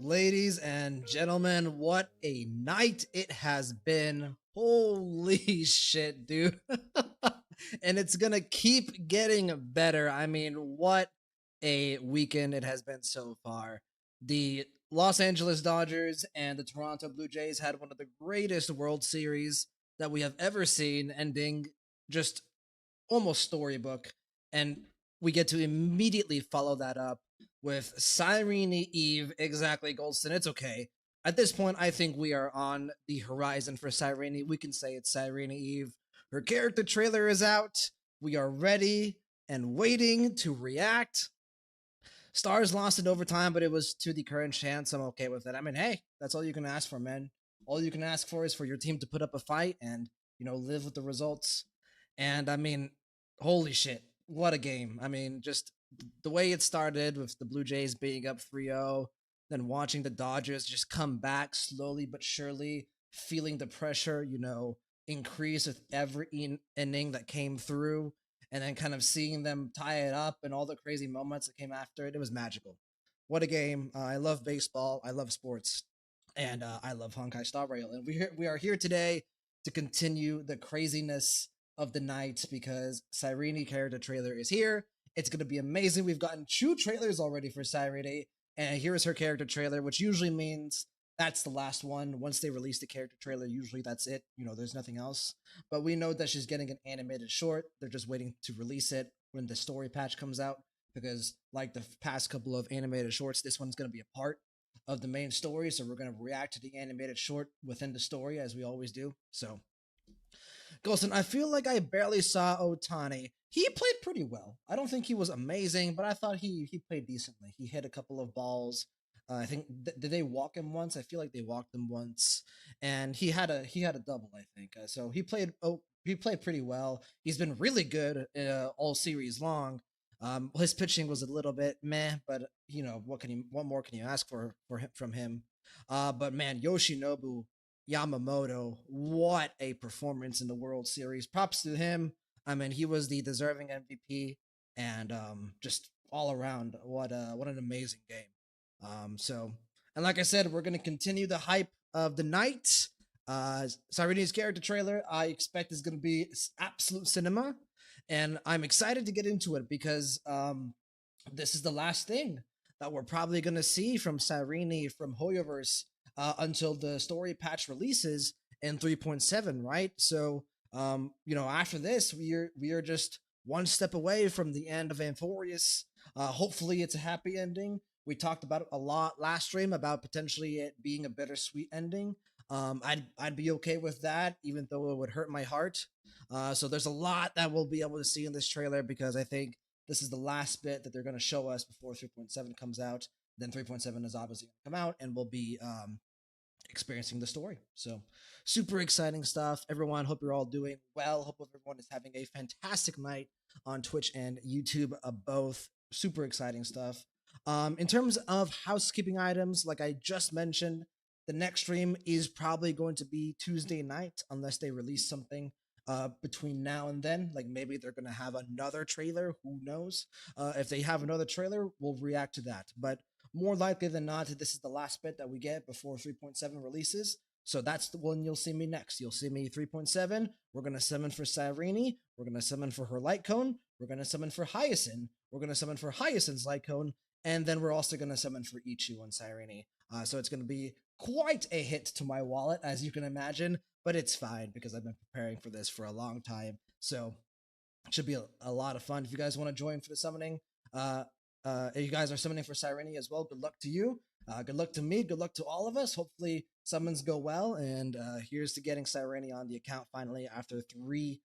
Ladies and gentlemen, what a night it has been. Holy shit, dude. And it's gonna keep getting better. I mean, what a weekend it has been so far. The Los Angeles Dodgers and the Toronto Blue Jays had one of the greatest World Series that we have ever seen, ending just almost storybook. And we get to immediately follow that up with Cyrene Eve. Exactly, Goldston. It's okay. At this point, I think we are on the horizon for Cyrene. We can say it's Cyrene Eve. Her character trailer is out. We are ready and waiting to react. Stars lost in overtime, but it was to the current chance. I'm okay with it. I mean, hey, that's all you can ask for, man. All you can ask for is for your team to put up a fight and, live with the results. And I mean, holy shit, what a game. I mean, just the way it started with the Blue Jays being up 3-0, then watching the Dodgers just come back slowly but surely, feeling the pressure, increase with every inning that came through, and then kind of seeing them tie it up and all the crazy moments that came after it. It was magical. What a game. I love baseball. I love sports. And I love Honkai Star Rail. And we are here today to continue the craziness of the night because Cyrene character trailer is here. It's going to be amazing. We've gotten 2 trailers already for Cyrene. And here is her character trailer, which usually means that's the last one. Once they release the character trailer, usually that's it. There's nothing else. But we know that she's getting an animated short. They're just waiting to release it when the story patch comes out because, like the past couple of animated shorts, this one's going to be a part of the main story. So we're going to react to the animated short within the story as we always do. So, Golson, I feel like I barely saw Otani. He played pretty well. I don't think he was amazing, but I thought he played decently. He hit a couple of balls. I think did they walk him once? I feel like they walked him once, and he had a double. I think so. He played pretty well. He's been really good all series long. His pitching was a little bit meh, but what more can you ask for him, from him? But man, Yoshinobu Yamamoto, what a performance in the World Series! Props to him. I mean, he was the deserving MVP, and just all around, what an amazing game. So, and like I said, we're gonna continue the hype of the night. Cyrene's character trailer, I expect is gonna be absolute cinema, and I'm excited to get into it because this is the last thing that we're probably gonna see from Cyrene from Hoyoverse until the story patch releases in 3.7, right? So, after this, we are just one step away from the end of Amphorius. Hopefully, it's a happy ending. We talked about it a lot last stream about potentially it being a bittersweet ending. I'd be okay with that, even though it would hurt my heart. So there's a lot that we'll be able to see in this trailer because I think this is the last bit that they're going to show us before 3.7 comes out. Then 3.7 is obviously going to come out, and we'll be experiencing the story. So super exciting stuff. Everyone, hope you're all doing well. Hope everyone is having a fantastic night on Twitch and YouTube. Both super exciting stuff. In terms of housekeeping items, like I just mentioned, the next stream is probably going to be Tuesday night unless they release something between now and then. Like maybe they're going to have another trailer. Who knows? If they have another trailer, we'll react to that. But more likely than not, this is the last bit that we get before 3.7 releases. So that's the one you'll see me next. You'll see me 3.7. We're going to summon for Cyrene. We're going to summon for her light cone. We're going to summon for Hyacinth. We're going to summon for Hyacinth's light cone. And then we're also going to summon for Ichu and Cyrene. So it's going to be quite a hit to my wallet, as you can imagine. But it's fine because I've been preparing for this for a long time. So it should be a lot of fun. If you guys want to join for the summoning, if you guys are summoning for Cyrene as well, good luck to you. Good luck to me. Good luck to all of us. Hopefully summons go well. And here's to getting Cyrene on the account finally after really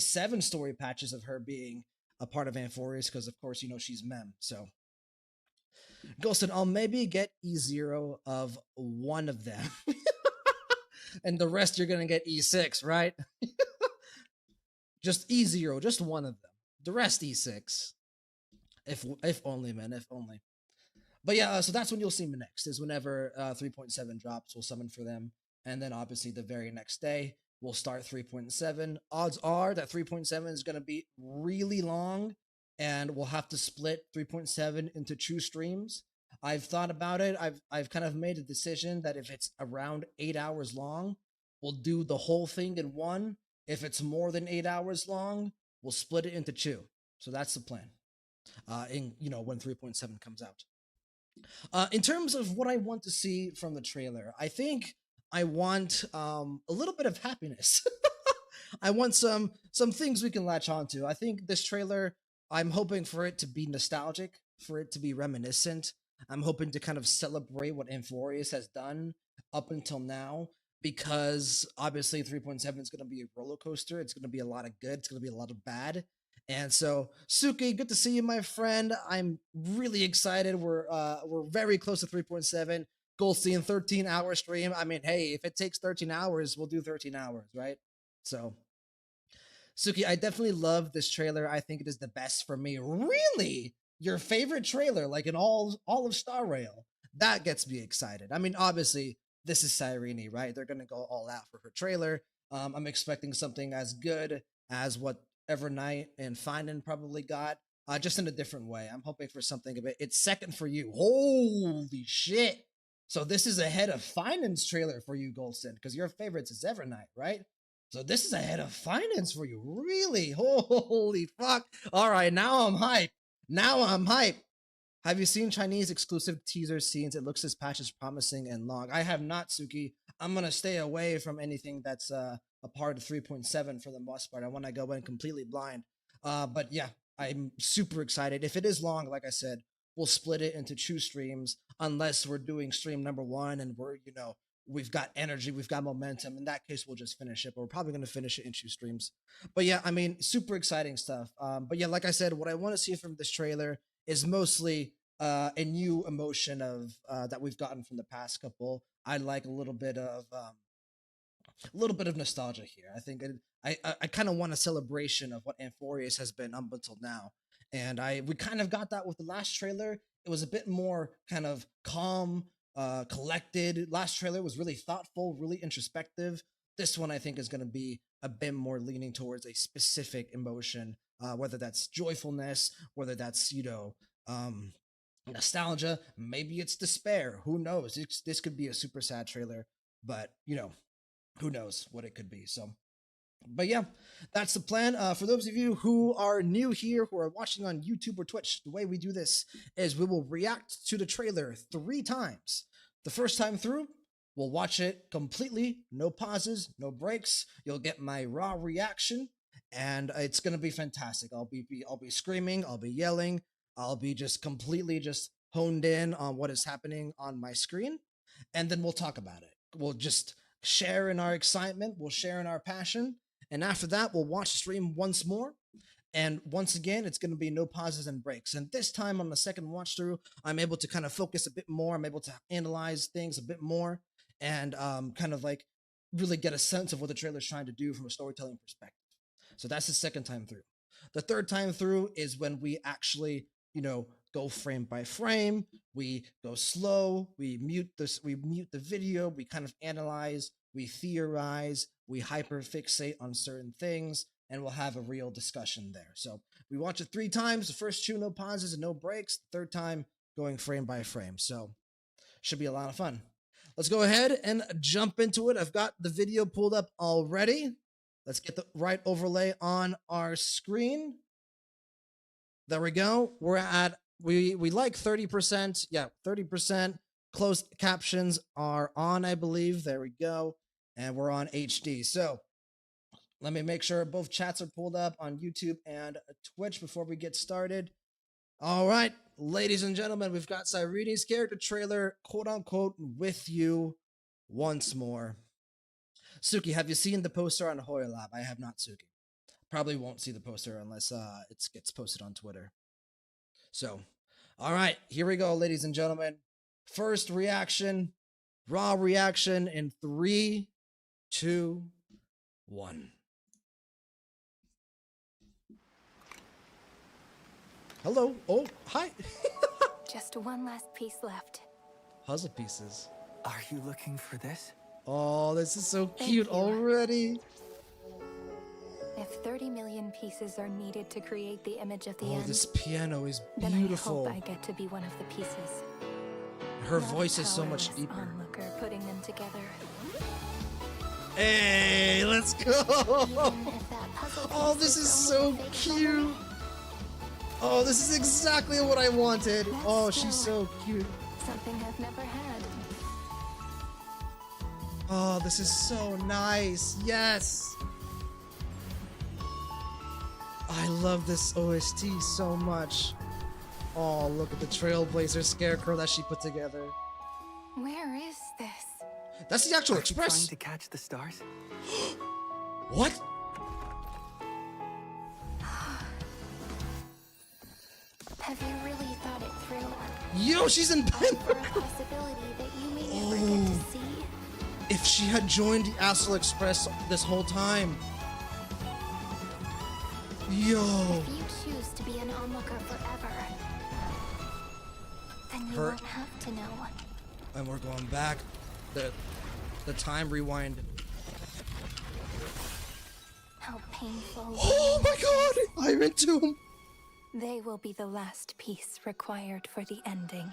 7 story patches of her being a part of Amphorius because, of course, she's Mem. So, Ghosted, I'll maybe get E0 of one of them. And the rest you're going to get E6, right? Just E0, just one of them. The rest E6. If only, man, if only. But yeah, so that's when you'll see me next, is whenever 3.7 drops, we'll summon for them. And then obviously the very next day, we'll start 3.7. Odds are that 3.7 is going to be really long, and we'll have to split 3.7 into 2 streams. I've thought about it. I've kind of made a decision that if it's around 8 hours long, we'll do the whole thing in one. If it's more than 8 hours long, we'll split it into two. So that's the plan. In when 3.7 comes out. In terms of what I want to see from the trailer, I think I want a little bit of happiness. I want some things we can latch onto. I think this trailer, I'm hoping for it to be nostalgic, for it to be reminiscent. I'm hoping to kind of celebrate what Inforius has done up until now, because obviously 3.7 is going to be a roller coaster. It's going to be a lot of good. It's going to be a lot of bad. And so, Suki, good to see you, my friend. I'm really excited. We're very close to 3.7. Goldstein, 13-hour stream. I mean, hey, if it takes 13 hours, we'll do 13 hours, right? So, Suki, I definitely love this trailer. I think it is the best for me. Really? Your favorite trailer, like in all of Star Rail? That gets me excited. I mean, obviously, this is Cyrene, right? They're gonna go all out for her trailer. I'm expecting something as good as what Evernight and Finan probably got, just in a different way. I'm hoping for something a bit. It's second for you. Holy shit! So this is ahead of Finan's trailer for you, Golston, because your favorites is Evernight, right? So this is ahead of Finance for you. Really? Holy fuck. All right, now I'm hyped. Now I'm hyped. Have you seen Chinese exclusive teaser scenes? It looks this patch is promising and long. I have not, Suki. I'm going to stay away from anything that's a part of 3.7 for the most part. I want to go in completely blind. But yeah, I'm super excited. If it is long, like I said, we'll split it into two streams unless we're doing stream number one and we're, we've got energy, we've got momentum. In that case, we'll just finish it, but we're probably going to finish it in two streams. But yeah, I mean, super exciting stuff. But yeah, like I said, what I want to see from this trailer is mostly a new emotion of that we've gotten from the past couple. I like a little bit of nostalgia here. I think I kind of want a celebration of what Amphorius has been up until now, and we kind of got that with the last trailer. It was a bit more kind of calm, collected. Last trailer was really thoughtful, really introspective. This one I think is going to be a bit more leaning towards a specific emotion, whether that's joyfulness, whether that's nostalgia, maybe it's despair. Who knows? This could be a super sad trailer, but who knows what it could be. So, but yeah, that's the plan. For those of you who are new here, who are watching on YouTube or Twitch, the way we do this is we will react to the trailer 3 times. The first time through, we'll watch it completely, no pauses, no breaks. You'll get my raw reaction, and it's gonna be fantastic. I'll be screaming, I'll be yelling, I'll be just completely just honed in on what is happening on my screen, and then we'll talk about it. We'll just share in our excitement, we'll share in our passion, and after that, we'll watch the stream once more. And once again, it's going to be no pauses and breaks. And this time on the second watch through, I'm able to kind of focus a bit more. I'm able to analyze things a bit more and kind of like really get a sense of what the trailer's trying to do from a storytelling perspective. So that's the second time through. The third time through is when we actually, go frame by frame. We go slow. We mute the video. We kind of analyze. We theorize. We hyperfixate on certain things, and we'll have a real discussion there. So we watch it 3 times. The first 2, no pauses and no breaks. The third time, going frame by frame. So should be a lot of fun. Let's go ahead and jump into it. I've got the video pulled up already. Let's get the right overlay on our screen. There we go. We're at, we like 30%. Yeah, 30%. Closed captions are on, I believe. There we go. And we're on HD. So let me make sure both chats are pulled up on YouTube and Twitch before we get started. All right, ladies and gentlemen, we've got Cyrene's character trailer, quote unquote, with you once more. Suki, have you seen the poster on Hoya Lab? I have not, Suki. Probably won't see the poster unless it gets posted on Twitter. So, all right, here we go, ladies and gentlemen. First reaction, raw reaction in 3, 2, 1. Hello. Oh, hi. Just one last piece left. Puzzle pieces. Are you looking for this? Oh, this is so cute already. If 30 million pieces are needed to create the image of the end, this piano is then beautiful. I hope I get to be one of the pieces. Her Not a voice is so much powerless deeper. onlooker putting them together. Hey, let's go! Even if that puzzle Oh, piece this is only so a fake cute. memory, Oh, this is exactly what I wanted. That's Oh, she's still- so cute. something I've never had. Oh, this is so nice. Yes. I love this OST so much. Oh, look at the Trailblazer scarecrow that she put together. Where is this? That's the actual Are you trying express. to catch the stars? What? Have you really thought it through? Yo, she's in For a Denver. possibility that you may never get to see? If she had joined the Astral Express this whole time. Yo. If you choose to be an onlooker forever, then you Her- won't have to know. And we're going back. The time rewind. How painful. Oh my god! I'm into him. They will be the last piece required for the ending.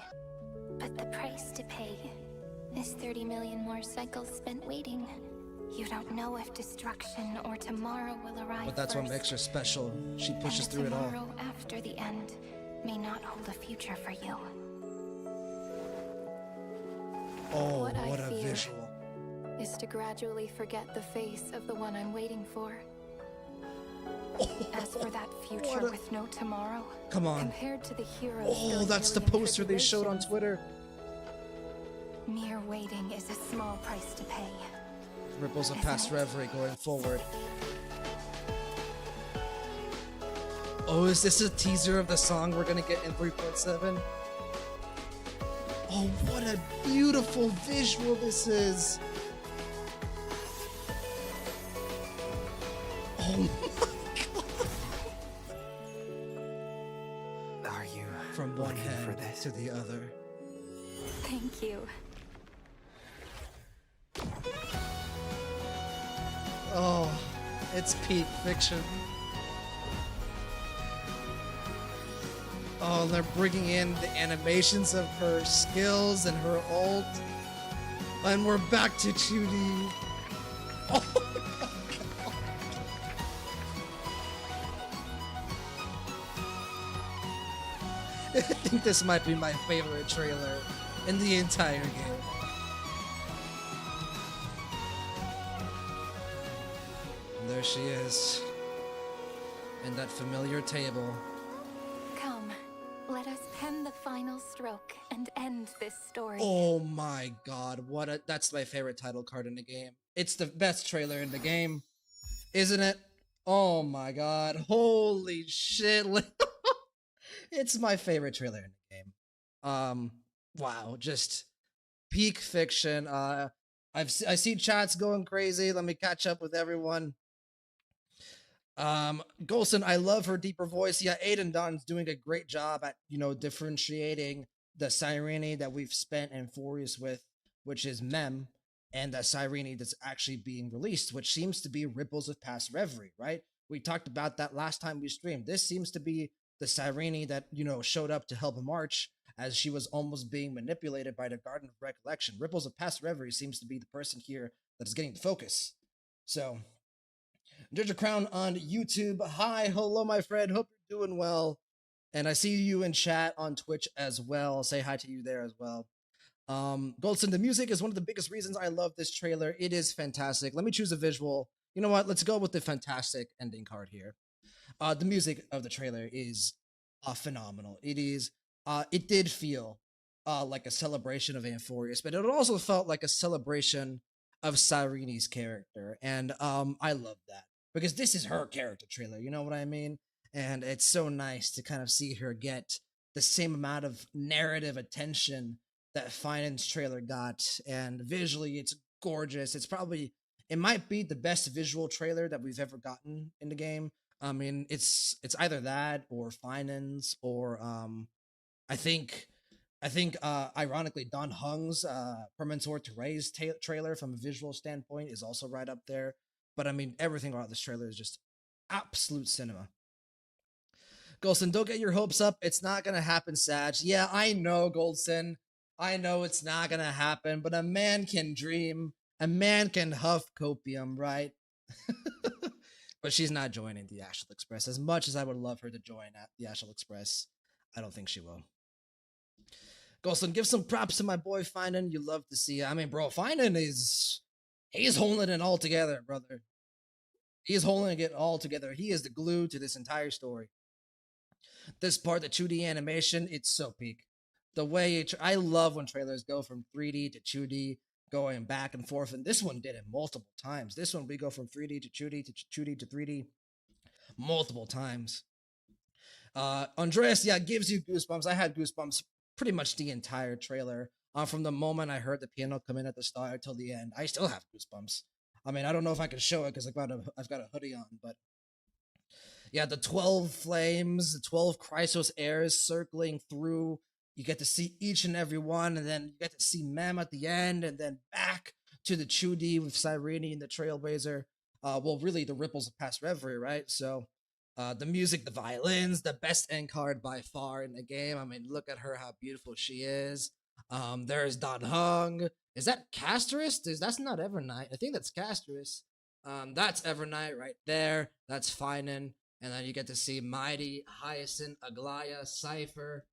But the price to pay is 30 million more cycles spent waiting. You don't know if destruction or tomorrow will arrive. But that's what first. makes her special. She pushes And through it all. tomorrow after the end may not hold a future for you. Oh, What I what a fear. visual. Is to gradually forget the face of the one I'm waiting for. As for that future What a- with no tomorrow, Come on. compared to the heroes Oh, going that's the million poster they showed on tribulations, Twitter. mere waiting is a small price to pay. Ripples of Isn't past it? reverie going forward. Oh, is this a teaser of the song we're gonna get in 3.7? Oh, what a beautiful visual this is. Oh my god. Are you From one looking for hand this? to the other. Thank you. Oh, it's peak fiction. Oh, and they're bringing in the animations of her skills and her ult. And we're back to 2D. Oh my god. I think this might be my favorite trailer in the entire game. And there she is. In that familiar table. Come, let us pen the final stroke and end this story. Oh my god, that's my favorite title card in the game. It's the best trailer in the game, isn't it? Oh my god, holy shit. It's my favorite trailer in the game. Wow, just peak fiction. I see chats going crazy. Let me catch up with everyone. Golson, I love her deeper voice. Yeah, Aiden Don's doing a great job at, differentiating the Cyrene that we've spent Amphorius with, which is Mem, and the Cyrene that's actually being released, which seems to be Ripples of Past Reverie, right? We talked about that last time we streamed. This seems to be the Cyrene that, showed up to help March as she was almost being manipulated by the Garden of Recollection. Ripples of Past Reverie seems to be the person here that is getting the focus. So, Judge Crown on YouTube. Hi, hello, my friend. Hope you're doing well. And I see you in chat on Twitch as well. Say hi to you there as well. Goldson, the music is one of the biggest reasons I love this trailer. It is fantastic. Let me choose a visual. You know what? Let's go with the fantastic ending card here. The music of the trailer is phenomenal. It did feel like a celebration of Amphorius, but it also felt like a celebration of Cyrene's character. And I love that because this is her character trailer. You know what I mean? And it's so nice to kind of see her get the same amount of narrative attention that Finance trailer got. And visually, it's gorgeous. It might be the best visual trailer that we've ever gotten in the game. I mean, it's either that or Finance or I think ironically Don Hung's Permantor Terrae's trailer from a visual standpoint is also right up there. But I mean, everything about this trailer is just absolute cinema. Goldson, don't get your hopes up. It's not gonna happen, Sag. Yeah, I know, Goldson. I know it's not gonna happen, but a man can dream. A man can huff copium, right? But she's not joining the Astral Express. As much as I would love her to join at the Astral Express, I don't think she will. Ghostlin, give some props to my boy Finan. You love to see it. I mean, bro, Finan he's holding it all together, brother. He's holding it all together. He is the glue to this entire story. This part, the 2D animation, it's so peak. The way I love when trailers go from 3D to 2D, going back and forth, and this one did it multiple times. This one we go from 3D to 2D to 2D to 3D multiple times. Andreas, yeah, gives you goosebumps. I had goosebumps pretty much the entire trailer. From the moment I heard the piano come in at the start till the end, I still have goosebumps. I mean, I don't know if I can show it because I've got a hoodie on, but yeah, the 12 flames, the 12 Chrysos airs circling through. You get to see each and every one, and then you get to see Mem at the end, and then back to the 2D with Cyrene and the Trailblazer. Well, really, the ripples of past reverie, right? So, the music, the violins, the best end card by far in the game. I mean, look at her, how beautiful she is. There's Don Hung. Is that Casterus? That's not Evernight. I think that's Casterus. That's Evernight right there. That's Finan. And then you get to see Mighty, Hyacinth, Aglaya, Cypher,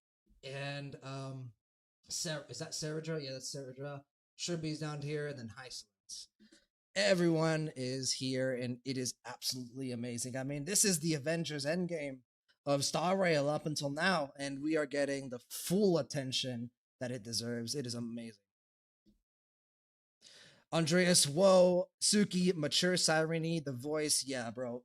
and is that Saradra? Yeah, that's Saradra. Shirby's down here, and then Hyacinth. Everyone is here, and it is absolutely amazing. I mean, this is the Avengers Endgame of Star Rail up until now, and we are getting the full attention that it deserves. It is amazing. Andreas, whoa, Suki, mature Cyrene, the voice, yeah, bro.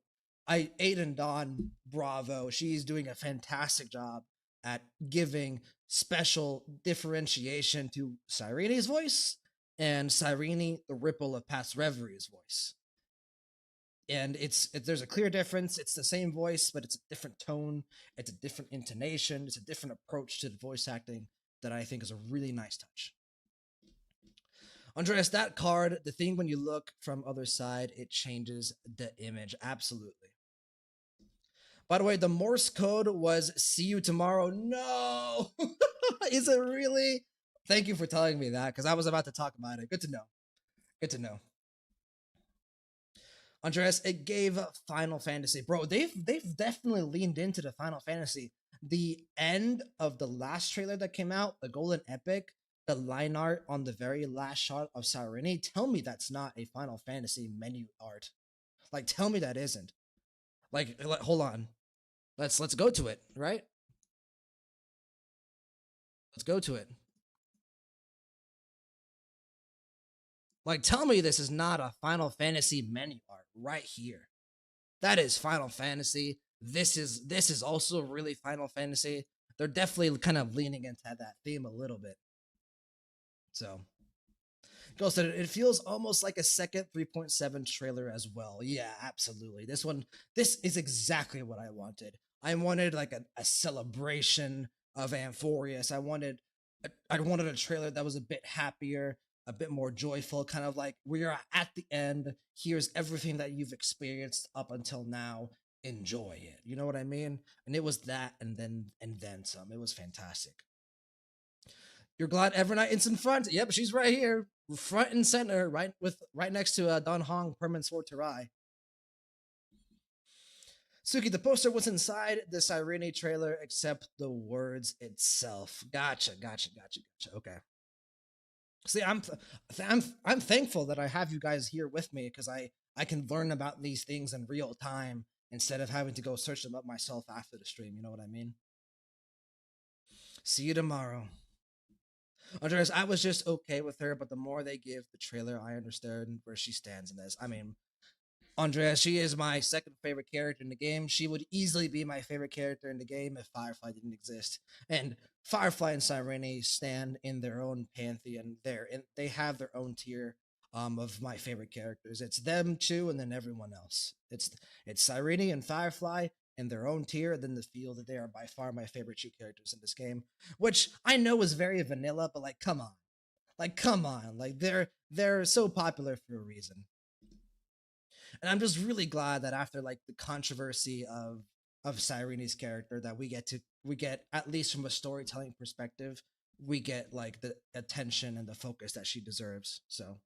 Aiden Dawn, bravo. She's doing a fantastic job at giving special differentiation to Cyrene's voice and Cyrene, the ripple of past reverie's voice. And there's a clear difference. It's the same voice, but it's a different tone. It's a different intonation. It's a different approach to the voice acting that I think is a really nice touch. Andreas, that card, the thing when you look from other side, it changes the image. Absolutely. By the way, the Morse code was see you tomorrow. No! Is it really? Thank you for telling me that, because I was about to talk about it. Good to know. Good to know. Andreas, it gave Final Fantasy. Bro, they've definitely leaned into the Final Fantasy. The end of the last trailer that came out, the Golden Epic, the line art on the very last shot of Cyrene, tell me that's not a Final Fantasy menu art. Like, tell me that isn't. Like hold on. Let's go to it, right? Let's go to it. Like, tell me this is not a Final Fantasy menu art right here. That is Final Fantasy. This is also really Final Fantasy. They're definitely kind of leaning into that theme a little bit. So, Ghost said it feels almost like a second 3.7 trailer as well. Yeah, absolutely. This is exactly what I wanted. I wanted like a celebration of Amphorius. I wanted a trailer that was a bit happier, a bit more joyful, kind of like we are at the end. Here's everything that you've experienced up until now. Enjoy it. You know what I mean? And it was that, and then some. It was fantastic. You're glad Evernight is in front. Yep, she's right here, front and center, right next to Don Hong, Permanent Sword Terai. Suki, the poster was inside the Cyrene trailer, except the words itself. Gotcha. Okay. See, I'm thankful that I have you guys here with me because I can learn about these things in real time instead of having to go search them up myself after the stream. You know what I mean? See you tomorrow. Andreas, I was just okay with her, but the more they give the trailer, I understand where she stands in this. I mean, Andrea, she is my second favorite character in the game. She would easily be my favorite character in the game if Firefly didn't exist. And Firefly and Cyrene stand in their own pantheon there, and they have their own tier of my favorite characters. It's them two, and then everyone else. It's Cyrene and Firefly in their own tier, and then the feel that they are by far my favorite two characters in this game, which I know is very vanilla, but like, come on, like they're so popular for a reason. And I'm just really glad that after like the controversy of Cyrene's character that we get at least from a storytelling perspective, we get like the attention and the focus that she deserves. So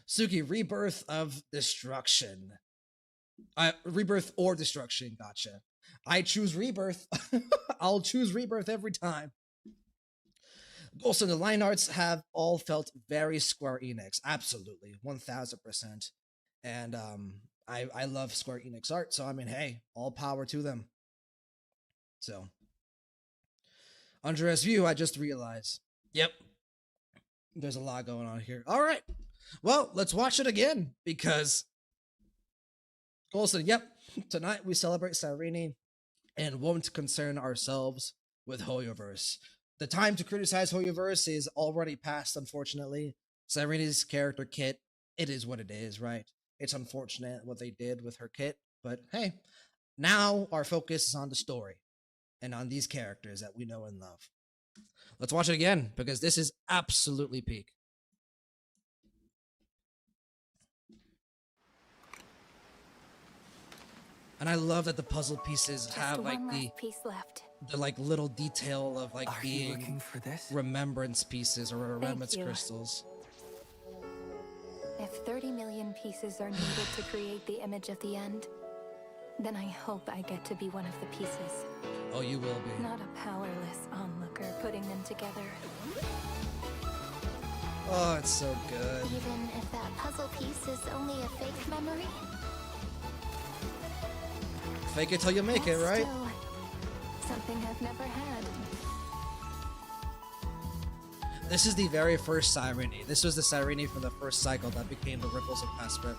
Suki, rebirth of destruction. Rebirth or destruction, gotcha. I choose rebirth. I'll choose rebirth every time. Also, the line arts have all felt very Square Enix. Absolutely, 1000%. And I love Square Enix art, so I mean, hey, all power to them. So, Andreas View, I just realized. Yep, there's a lot going on here. All right, well, let's watch it again because Golson, yep, tonight we celebrate Cyrene and won't concern ourselves with Hoyoverse. The time to criticize Hoyoverse is already past, unfortunately. Cyrene's character kit, it is what it is, right? It's unfortunate what they did with her kit, but hey, now our focus is on the story and on these characters that we know and love. Let's watch it again because this is absolutely peak. And I love that the puzzle pieces Just have like one last piece left. the like little detail of like Are you being looking for this? remembrance pieces or remembrance you. crystals. If 30 million pieces are needed to create the image of the end, then I hope I get to be one of the pieces. Oh, you will be. Not a powerless onlooker putting them together. Oh, it's so good. Even if that puzzle piece is only a fake memory. Fake it till you make it, That's right? still something I've never had. This is the very first Cyrene. This was the Cyrene from the first cycle that became the Ripples of Past Reverie.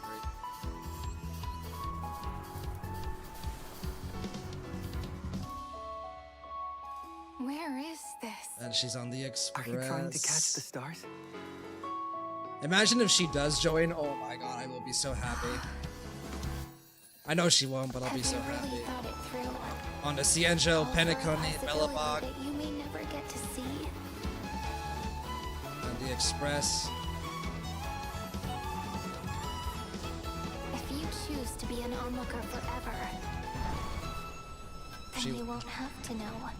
Where is this? And she's on the Are Express. you trying to catch the stars? Imagine if she does join. Oh my god, I will be so happy. I know she won't, but I'll be Have so you really happy. thought it through? On the Cienjo, All for a Penacony, possibility Mellabog, that you may never get to see. and the Express. If you choose to be an onlooker forever, then She- you won't have to know.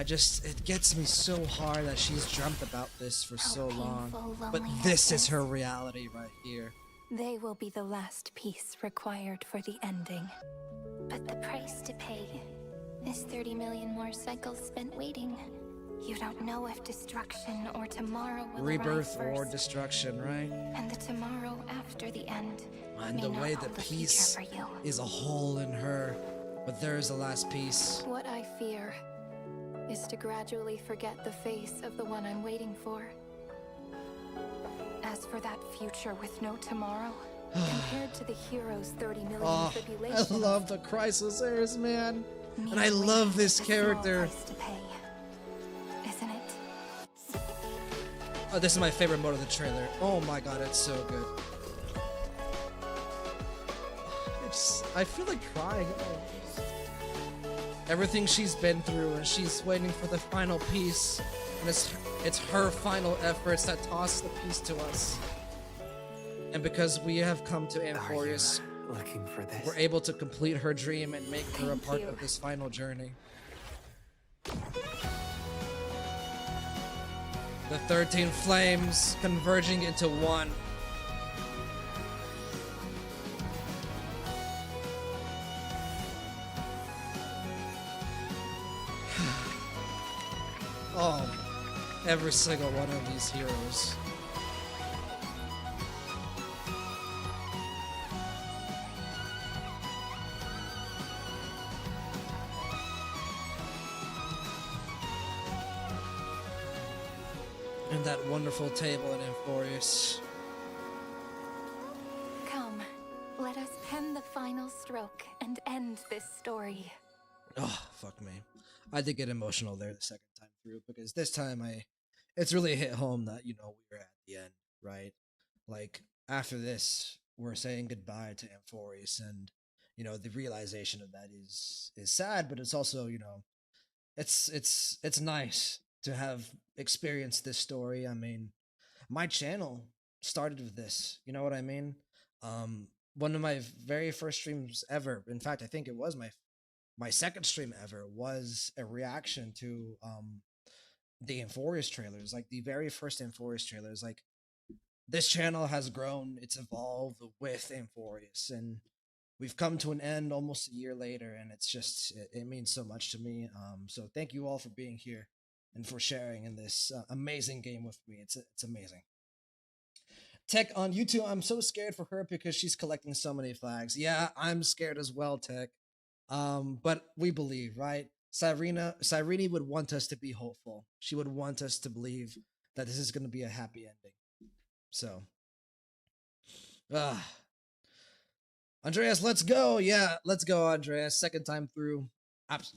It gets me so hard that she's dreamt about this for How so long. painful But loneliness this is is. her reality right here. They will be the last piece required for the ending. But the price to pay is 30 million more cycles spent waiting. You don't know if destruction or tomorrow will Rebirth arrive or first. destruction, right? And the tomorrow after the end And may the not way hold the a future piece for you. is a hole in her. But there's the last piece. What I fear is to gradually forget the face of the one I'm waiting for. As for that future with no tomorrow, compared to the hero's 30 million Oh, I tribulations, love the Crisis Airs, man. me And I love waiting this is a small character. price to pay, isn't it? Oh, this is my favorite mode of the trailer. Oh my god, it's so good. I feel like crying. Oh. Everything she's been through, and she's waiting for the final piece. And it's her final efforts that toss the piece to us. And because we have come to Are you Amphorius, looking for this? we're able to complete her dream and make her a Thank part you. of this final journey. The 13 flames converging into one. Oh, every single one of these heroes. And that wonderful table in Amphorius. Come, let us pen the final stroke and end this story. Oh, fuck me. I did get emotional there the second time through because this time it's really hit home that, we were at the end, right? Like, after this, we're saying goodbye to Amphorius, and, the realization of that is sad, but it's also, it's nice to have experienced this story. I mean, my channel started with this, you know what I mean? One of my very first streams ever. In fact, I think it was my my second stream ever was a reaction to the Amphorius trailers, like the very first Amphorius trailers. Like this channel has grown, it's evolved with Amphorius, and we've come to an end almost a year later, and it's just it means so much to me. So thank you all for being here and for sharing in this amazing game with me. It's amazing. Tech on YouTube, I'm so scared for her because she's collecting so many flags. Yeah, I'm scared as well, Tech. But we believe, right? Cyrene would want us to be hopeful. She would want us to believe that this is going to be a happy ending. So, ah, Andreas, let's go. Yeah, let's go, Andreas. Second time through,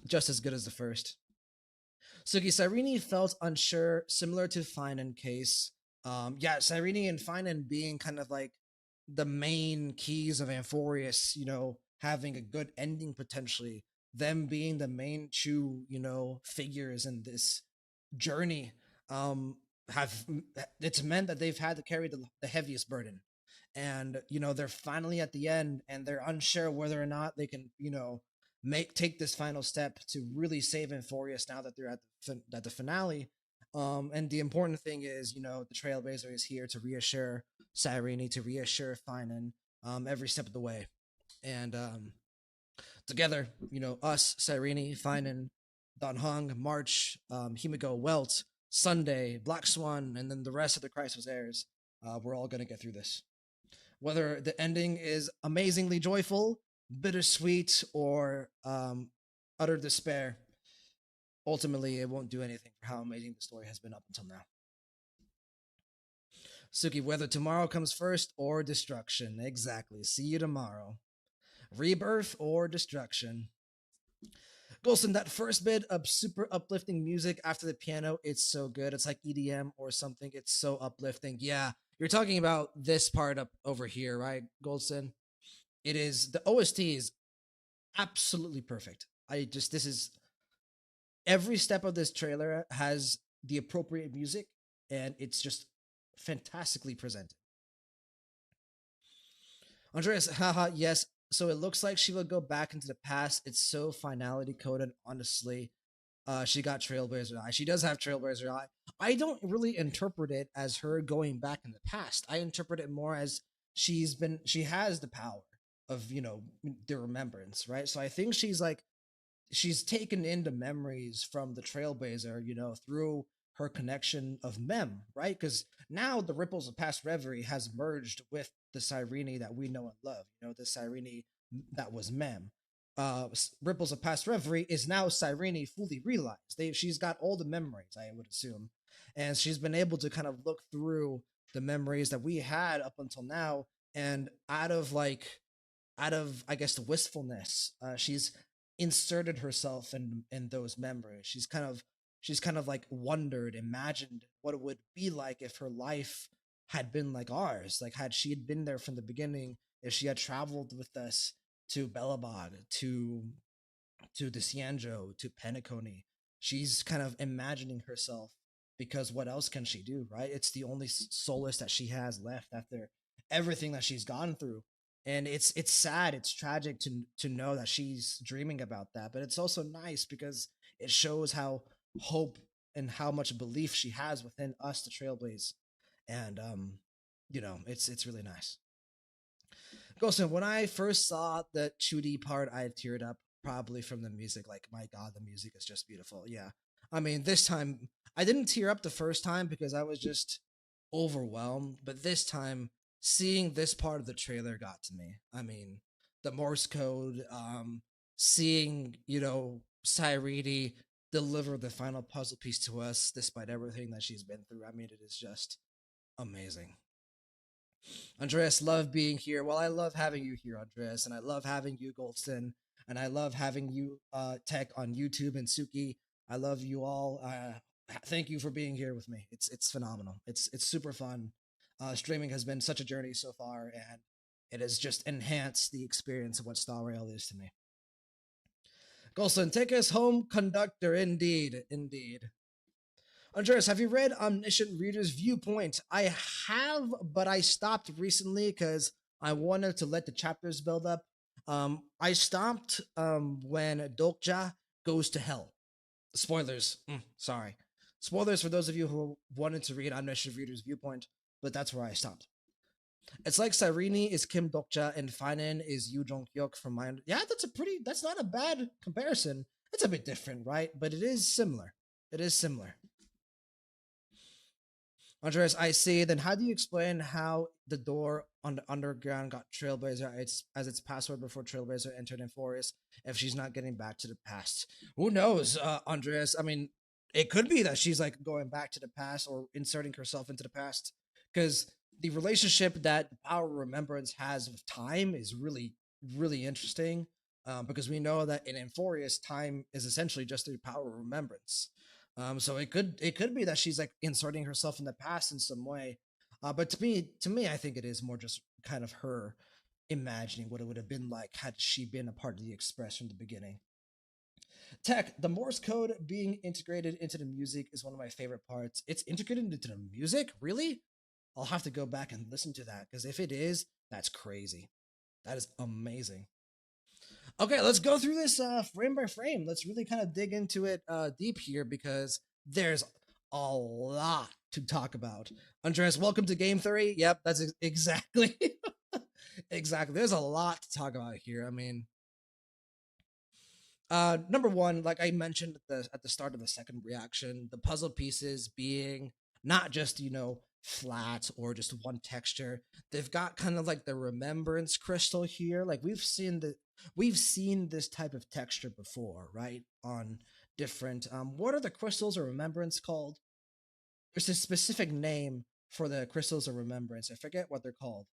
just as good as the first. Suki, Cyrene felt unsure, similar to Finan case. Yeah, Cyrene and Finan being kind of like the main keys of Amphorius, you know, having a good ending potentially, them being the main two, you know, figures in this journey, have it's meant that they've had to carry the heaviest burden. And, you know, they're finally at the end and they're unsure whether or not they can, you know, take this final step to really save Amphorius now that they're at the finale. And the important thing is, you know, the Trailblazer is here to reassure Cyrene, to reassure Finan, every step of the way. And together, you know, us, Cyrene, Finan, Don Hung, March, Himiko, Welt, Sunday, Black Swan, and then the rest of the Crisis heirs, we're all gonna get through this. Whether the ending is amazingly joyful, bittersweet, or utter despair, ultimately it won't do anything for how amazing the story has been up until now. Suki, whether tomorrow comes first or destruction. Exactly. See you tomorrow. Rebirth or destruction. Golson, that first bit of super uplifting music after the piano, it's so good. It's like EDM or something. It's so uplifting. Yeah, you're talking about this part up over here, right, Golson? It is, the OST is absolutely perfect. This is, every step of this trailer has the appropriate music, and it's just fantastically presented. Andreas, haha, yes. So it looks like she will go back into the past. It's so finality coded, honestly. She got Trailblazer Eye. She does have Trailblazer Eye. I don't really interpret it as her going back in the past. I interpret it more as she has the power of, you know, the remembrance, right? So I think she's taken in the memories from the Trailblazer, you know, through her connection of Mem, right? Because now the Ripples of Past Reverie has merged with the Cyrene that we know and love, you know, the Cyrene that was Mem. Ripples of Past Reverie is now Cyrene fully realized. She's got all the memories, I would assume, and she's been able to kind of look through the memories that we had up until now, and out of I guess the wistfulness, she's inserted herself in those memories. She's kind of like wondered, imagined what it would be like if her life had been like ours, like had she had been there from the beginning, if she had traveled with us to Belobog, to Desianjo, to Penacony. She's kind of imagining herself, because what else can she do, right? It's the only solace that she has left after everything that she's gone through. And it's sad, it's tragic to know that she's dreaming about that, but it's also nice because it shows how hope and how much belief she has within us, the Trailblaze. And you know, it's really nice. Golson, when I first saw the 2D part, I teared up, probably from the music. Like, my God, the music is just beautiful. Yeah. I mean, this time, I didn't tear up the first time because I was just overwhelmed. But this time, seeing this part of the trailer got to me. I mean, the Morse code, seeing, you know, Cyrene deliver the final puzzle piece to us despite everything that she's been through. I mean, it is just amazing. Andreas, love being here. Well, I love having you here, Andreas, and I love having you, Goldston, and I love having you, Tech, on YouTube, and Suki. I love you all. Thank you for being here with me. It's phenomenal. It's super fun. Streaming has been such a journey so far, and it has just enhanced the experience of what Star Rail is to me. Golson, take us home, conductor. Indeed, indeed. Andreas, have you read Omniscient Reader's Viewpoint? I have, but I stopped recently because I wanted to let the chapters build up. I stopped when Dokja goes to hell. Spoilers. Sorry. Spoilers for those of you who wanted to read Omniscient Reader's viewpoint, but that's where I stopped. It's like Cyrene is Kim Dokja and Finan is Yoo Jong Hyuk from my. Yeah, that's not a bad comparison. It's a bit different, right? But it is similar. It is similar. Andres, I see. Then how do you explain how the door on the underground got Trailblazer as its password before Trailblazer entered in Forest if she's not getting back to the past? Who knows, Andres? I mean, it could be that she's like going back to the past or inserting herself into the past because the relationship that the Power of Remembrance has with time is really, really interesting. Because we know that in Emphorius, time is essentially just the power of remembrance. So it could be that she's like inserting herself in the past in some way. But to me, I think it is more just kind of her imagining what it would have been like had she been a part of the Express from the beginning. Tech, the Morse code being integrated into the music is one of my favorite parts. It's integrated into the music, really? I'll have to go back and listen to that because if it is, that's crazy. That is amazing. Okay, let's go through this frame by frame. Let's really kind of dig into it deep here because there's a lot to talk about. Andreas, welcome to Game Theory. Yep, that's exactly exactly. There's a lot to talk about here. I mean, number one, like I mentioned at the start of the second reaction, the puzzle pieces being not just flat or just one texture. They've got kind of like the remembrance crystal here. Like we've seen this type of texture before, right? On different what are the crystals of remembrance called? There's a specific name for the crystals of remembrance. I forget what they're called,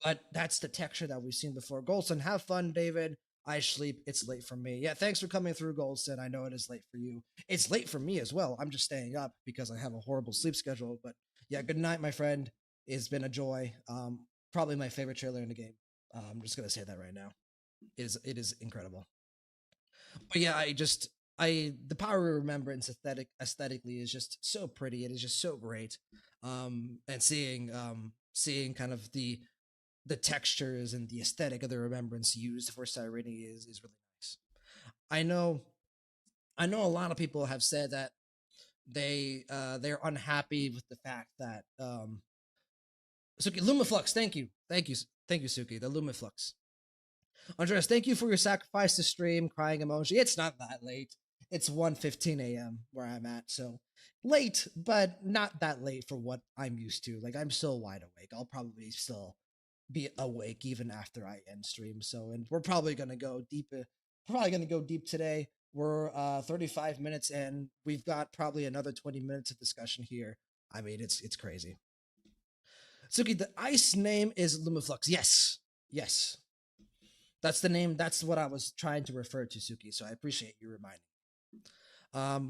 but that's the texture that we've seen before. Golson, have fun, David. I sleep. It's late for me. Yeah, thanks for coming through, Golson. I know it is late for you. It's late for me as well. I'm just staying up because I have a horrible sleep schedule. But yeah, good night, my friend. It's been a joy. Probably my favorite trailer in the game. I'm just gonna say that right now. It is incredible. But yeah, the power of remembrance aesthetically is just so pretty. It is just so great. And seeing kind of the textures and the aesthetic of the remembrance used for Cyrene is really nice. I know I know a lot of people have said that they're unhappy with the fact that Suki Lumiflux, thank you Suki, the Lumiflux. Andres, thank you for your sacrifice to stream. Crying emoji. It's not that late. It's 1:15 a.m. where I'm at, so late, but not that late for what I'm used to. Like I'm still wide awake. I'll probably still be awake even after I end stream. So, and we're probably gonna go deep. Probably gonna go deep today. We're 35 minutes in. We've got probably another 20 minutes of discussion here. I mean, it's crazy. Suki, the ice name is Lumiflux. Yes, yes, that's the name. That's what I was trying to refer to, Suki. So I appreciate you reminding.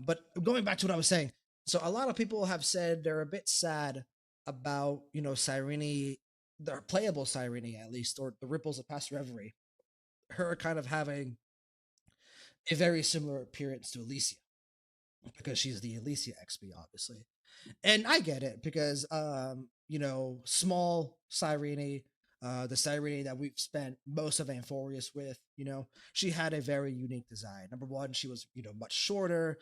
But going back to what I was saying, so a lot of people have said they're a bit sad about Cyrene, the playable Cyrene at least, or the ripples of past reverie, her kind of having a very similar appearance to Alicia because she's the Alicia XP, obviously. And I get it because small Cyrene, the Cyrene that we've spent most of Amphorius with, she had a very unique design. Number one, she was much shorter.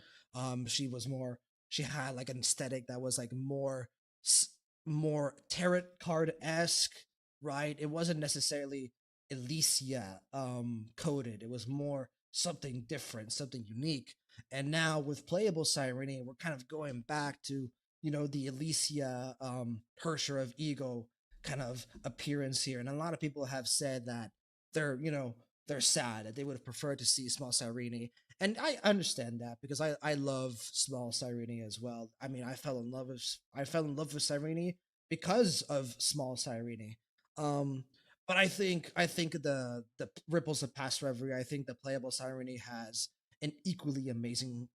She was more. She had like an aesthetic that was like more tarot card esque, right? It wasn't necessarily Elysia coded. It was more something different, something unique. And now with playable Cyrene, we're kind of going back to the Elysia Hersher of Ego kind of appearance here. And a lot of people have said that they're sad that they would have preferred to see small Cyrene. And I understand that because I love small Cyrene as well. I mean, I fell in love with Cyrene because of small Cyrene. Um, but I think the ripples of past reverie. I think the playable Cyrene has an equally amazing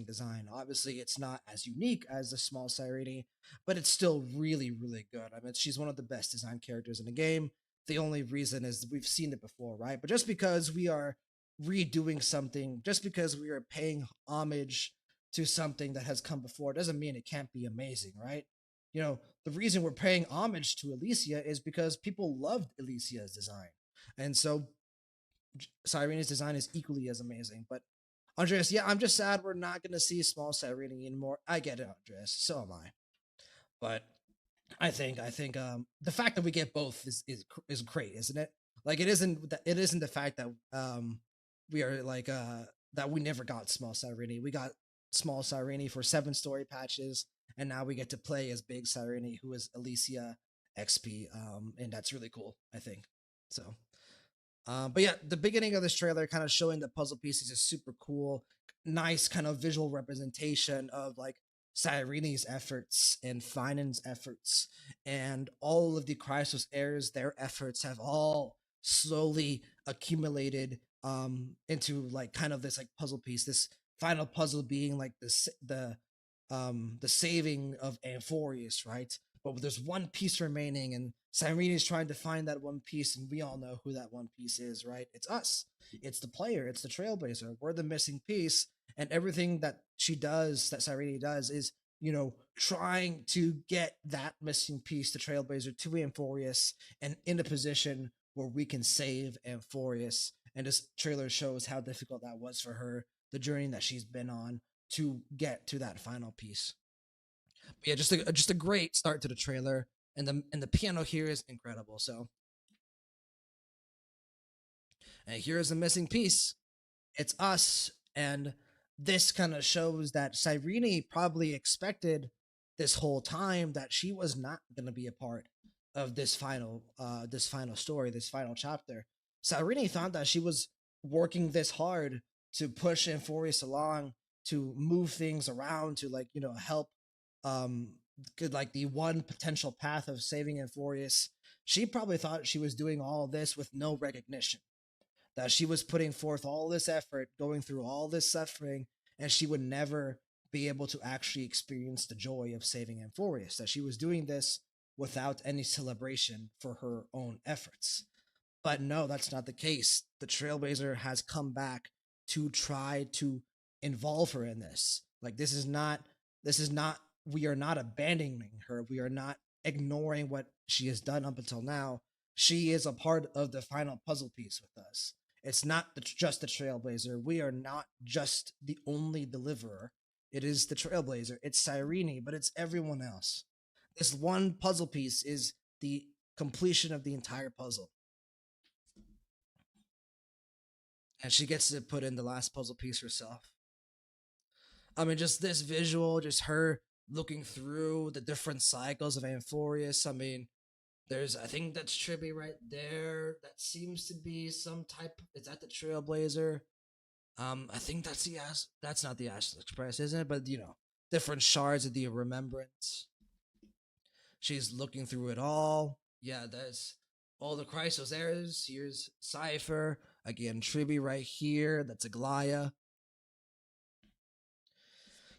design. Obviously, it's not as unique as the small Cyrene, but it's still really really good. I mean, she's one of the best designed characters in the game. The only reason is we've seen it before, right? But just because we are redoing something, just because we are paying homage to something that has come before, doesn't mean it can't be amazing, right? The reason we're paying homage to Elysia is because people loved Elysia's design. And so Cyrene's design is equally as amazing. But Andreas, yeah, I'm just sad we're not gonna see small Cyrene anymore. I get it, Andreas. So am I. But I think the fact that we get both is great, isn't it? Like it isn't the fact that we are like that we never got small Cyrene. We got small Cyrene for 7 story patches, and now we get to play as big Cyrene, who is Alicia XP, and that's really cool. I think so. But yeah, the beginning of this trailer kind of showing the puzzle pieces is super cool. Nice kind of visual representation of like Cyrene's efforts and Finan's efforts, and all of the Chrysos heirs, their efforts have all slowly accumulated into like kind of this like puzzle piece. This final puzzle being like the saving of Amphorius, right? But there's one piece remaining, and Cyrene is trying to find that one piece, and we all know who that one piece is, right? It's us. It's the player. It's the Trailblazer. We're the missing piece, and everything that she does, that Cyrene does, is trying to get that missing piece, the Trailblazer, to Amphorius, and in a position where we can save Amphorius. And this trailer shows how difficult that was for her, the journey that she's been on to get to that final piece. But yeah, just a great start to the trailer, and the piano here is incredible. So, and here is a missing piece. It's us, and this kind of shows that Cyrene probably expected this whole time that she was not going to be a part of this final story, this final chapter. Cyrene thought that she was working this hard to push Amphorius along, to move things around, to like help um like the one potential path of saving Amphorius. She probably thought she was doing all this with no recognition, that she was putting forth all this effort, going through all this suffering, and she would never be able to actually experience the joy of saving Amphorius, that she was doing this without any celebration for her own efforts. But no, that's not the case. The Trailblazer has come back to try to involve her in this. Like this is not we are not abandoning her. We are not ignoring what she has done up until now. She is a part of the final puzzle piece with us. It's not just the Trailblazer. We are not just the only deliverer. It is the Trailblazer. It's Cyrene, but it's everyone else. This one puzzle piece is the completion of the entire puzzle. And she gets to put in the last puzzle piece herself. I mean, just this visual, just her looking through the different cycles of Amphorius. I mean, I think that's Tribby right there. That seems to be some type. Is that the Trailblazer? I think that's not the Astral Express, isn't it? But different shards of the Remembrance. She's looking through it all. Yeah, that's all the Chrysos heirs. Here's Cypher. Again, Tribby right here. That's Aglaya.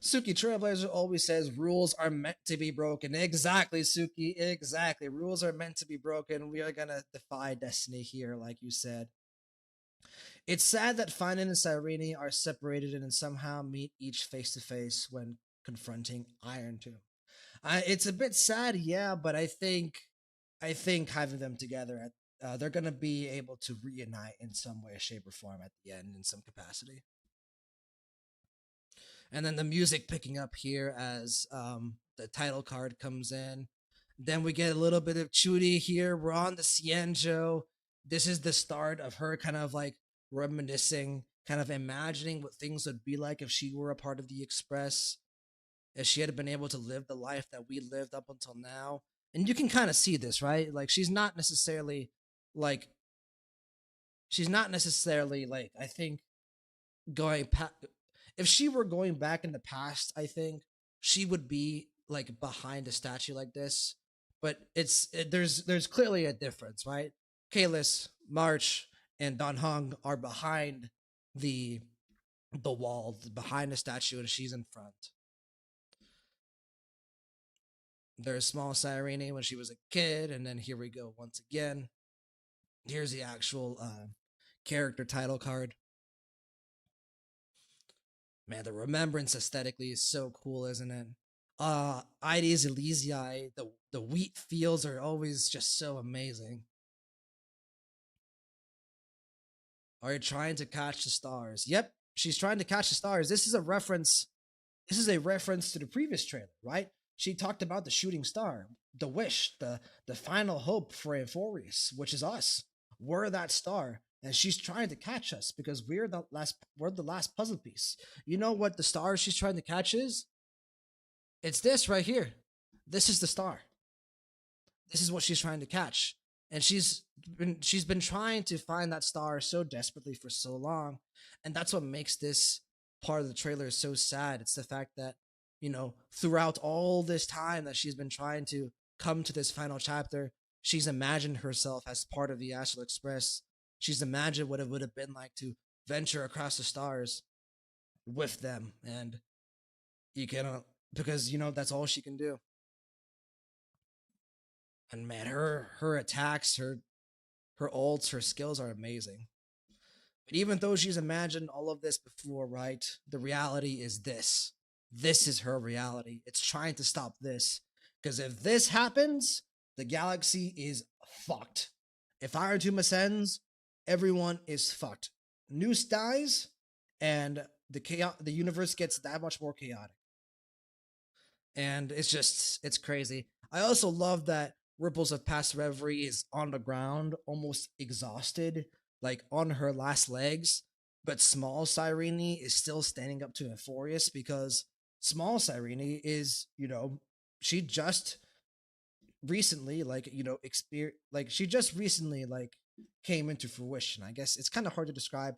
Suki Trailblazer always says rules are meant to be broken. Exactly, Suki. Exactly. Rules are meant to be broken. We are going to defy destiny here, like you said. It's sad that Finan and Cyrene are separated and somehow meet each face to face when confronting Iron Tomb. It's a bit sad, yeah, but I think having them together, they're going to be able to reunite in some way, shape, or form at the end in some capacity. And then the music picking up here as the title card comes in. Then we get a little bit of Chudi here. We're on the Cienjo. This is the start of her kind of like reminiscing, kind of imagining what things would be like if she were a part of the Express, if she had been able to live the life that we lived up until now. And you can kind of see this, right? Like she's not necessarily like I think going if she were going back in the past, I think she would be like behind a statue like this. But there's clearly a difference, right? Kalis, March, and Don Hong are behind the wall, behind the statue, and she's in front. There's small Cyrene when she was a kid, and then here we go once again. Here's the actual character title card. Man, the Remembrance aesthetically is so cool, isn't it? Ides Elysiae, the wheat fields are always just so amazing. Are you trying to catch the stars? Yep, she's trying to catch the stars. This is a reference. This is a reference to the previous trailer, right? She talked about the shooting star, the wish, the final hope for Euphorius, which is us. We're that star, and she's trying to catch us because we're the last puzzle piece. You know what the star she's trying to catch is? It's this right here. This is the star. This is what she's trying to catch. And she's been trying to find that star so desperately for so long. And that's what makes this part of the trailer so sad. It's the fact that, throughout all this time that she's been trying to come to this final chapter, she's imagined herself as part of the Astral Express. She's imagined what it would have been like to venture across the stars with them. And you cannot, because, that's all she can do. And man, her attacks, her ults, her skills are amazing. But even though she's imagined all of this before, right? The reality is this. This is her reality. It's trying to stop this. Because if this happens, the galaxy is fucked. If Iron Tomb ascends, everyone is fucked. Noose dies, and the universe gets that much more chaotic. And it's crazy. I also love that Ripples of Past Reverie is on the ground, almost exhausted, like on her last legs. But small Cyrene is still standing up to Euphorius because small Cyrene is, she just recently, she just recently, came into fruition. I guess it's kind of hard to describe.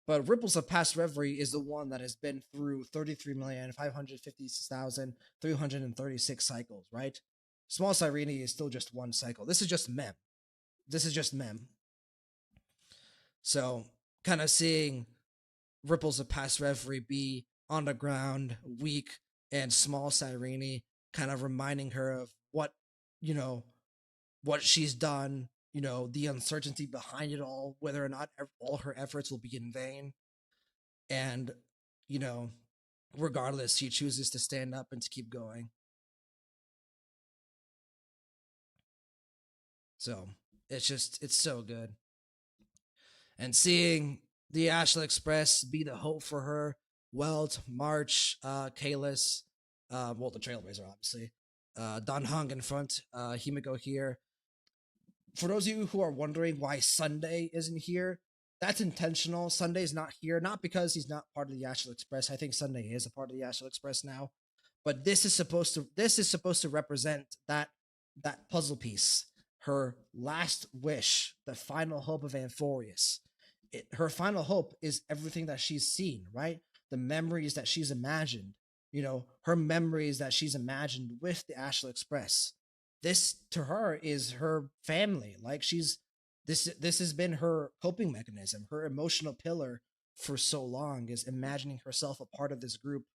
But Ripples of Past Reverie is the one that has been through 33,556,336 cycles, right? Small Cyrene is still just one cycle. This is just Mem. So, kind of seeing Ripples of Past Reverie be on the ground, weak, and small Cyrene kind of reminding her of what she's done, the uncertainty behind it all, whether or not all her efforts will be in vain. And, regardless, she chooses to stand up and to keep going. So it's so good. And seeing the Astral Express be the hope for her, Welt, March, Kalis, the Trailblazer, obviously, Don Hung in front, Himiko here. For those of you who are wondering why Sunday isn't here, that's intentional. Sunday's not here, not because he's not part of the Astral Express. I think Sunday is a part of the Astral Express now. But this is supposed to represent that puzzle piece, her last wish, the final hope of Euphorius. Her final hope is everything that she's seen, right? The memories that she's imagined, her memories that she's imagined with the Astral Express. This to her is her family. Like this has been her coping mechanism, her emotional pillar for so long, is imagining herself a part of this group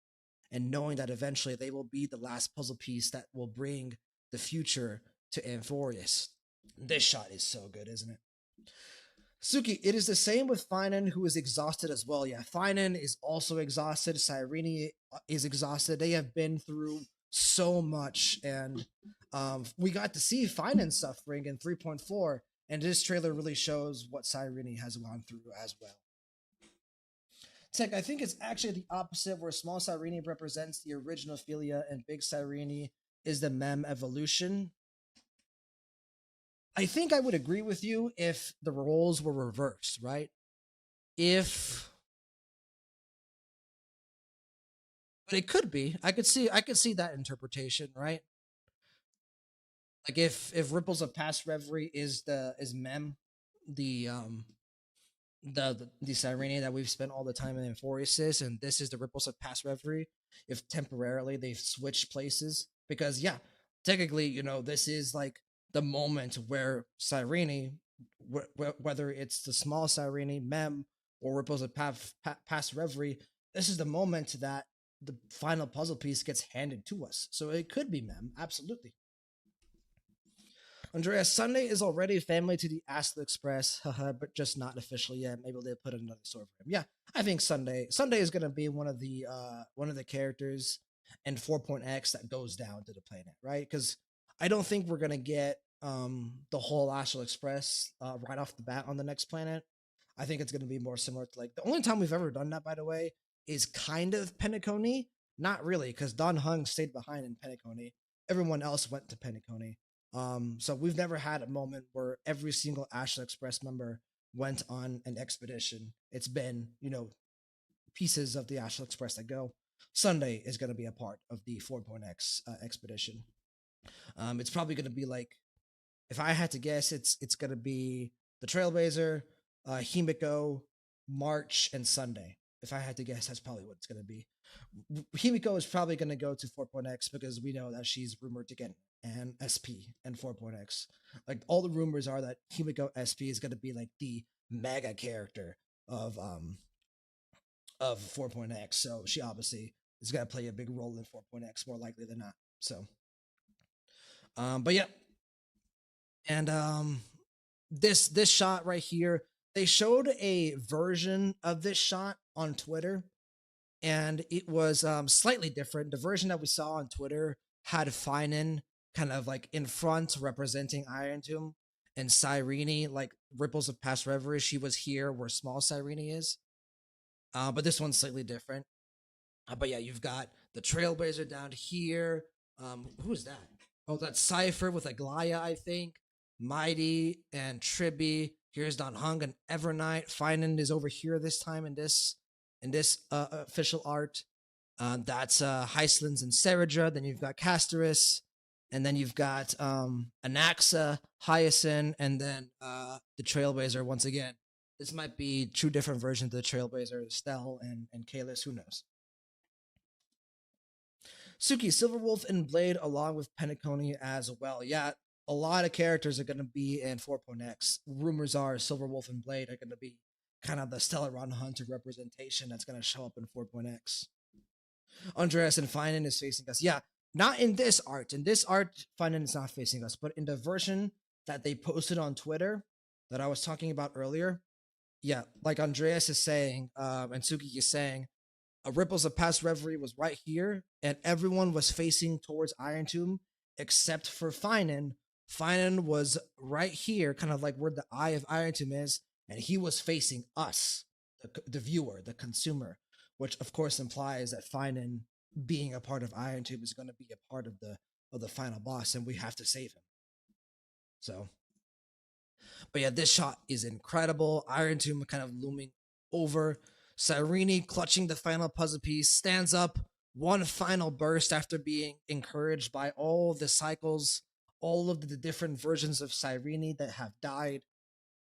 and knowing that eventually they will be the last puzzle piece that will bring the future to Euphorius. This shot is so good, isn't it? Suki, it is the same with Finan, who is exhausted as well. Yeah, Finan is also exhausted. Cyrene is exhausted. They have been through so much, and we got to see Finan suffering in 3.4, and this trailer really shows what Cyrene has gone through as well. Tech, I think it's actually the opposite, where small Cyrene represents the original Philia and big Cyrene is the Mem evolution. I think I would agree with you if the roles were reversed, right? But it could be. I could see that interpretation, right? Like if Ripples of Past Reverie is Mem, the Cyrene that we've spent all the time in Euphorius, and this is the Ripples of Past Reverie, if temporarily they've switched places. Because yeah, technically, this is like the moment where Cyrene, whether it's the small Cyrene, Mem, or Ripples of Past Reverie, this is the moment that the final puzzle piece gets handed to us. So it could be Mem, absolutely. Andrea, Sunday is already family to the Astral Express, but just not officially yet. Maybe they'll put another sword for him. Yeah, I think Sunday is gonna be one of the characters in 4.x that goes down to the planet, right? Because I don't think we're gonna get the whole Astral Express right off the bat on the next planet. I think it's going to be more similar to like the only time we've ever done that, by the way, is kind of Penacony. Not really, because Don Hung stayed behind in Penacony. Everyone else went to Penacony. So we've never had a moment where every single Ashland Express member went on an expedition. It's been, pieces of the Ashland Express that go. Sunday is going to be a part of the 4.x expedition. It's probably going to be like, if I had to guess, it's going to be the Trailblazer, Himiko, March, and Sunday. If I had to guess, that's probably what it's going to be. Himiko is probably going to go to 4.x because we know that she's rumored to get an SP and 4.x. Like all the rumors are that Himiko SP is going to be like the mega character of 4.x. So she obviously is going to play a big role in 4.x more likely than not. So, but yeah, and this shot right here, they showed a version of this shot on Twitter, and it was slightly different. The version that we saw on Twitter had Finan kind of like in front representing Iron Tomb, and Cyrene, like Ripples of Past Reverie, she was here where small Cyrene is. But this one's slightly different. But yeah, you've got the Trailblazer down here. Who is that? Oh, that's Cypher with Aglaya, I think. Mighty and Tribby. Here's Don Hung and Evernight. Finan is over here this time in this official art. That's Hyslins and Seradra. Then you've got Casterus, and then you've got Anaxa, Hyacinth, and then the Trailblazer once again. This might be two different versions of the Trailblazer, Stell and Kalis, who knows. Suki, Silverwolf, and Blade along with Penacony as well. Yeah, a lot of characters are going to be in 4.x. Rumors are Silverwolf and Blade are going to be kind of the Stellaron Hunter representation that's going to show up in 4.x. Andreas and Finan is facing us. Yeah, not in this art. In this art, Finan is not facing us, but in the version that they posted on Twitter that I was talking about earlier, yeah, like Andreas is saying, and Suki is saying, Ripples of Past Reverie was right here, and everyone was facing towards Iron Tomb except for Finan. Finan was right here, kind of like where the eye of Iron Tomb is, and he was facing us, the viewer, the consumer, which of course implies that Finan being a part of Iron Tomb is going to be a part of the final boss, and we have to save him. So. But yeah, this shot is incredible. Iron Tomb kind of looming over. Cyrene clutching the final puzzle piece, stands up, one final burst after being encouraged by all the cycles, all of the different versions of Cyrene that have died.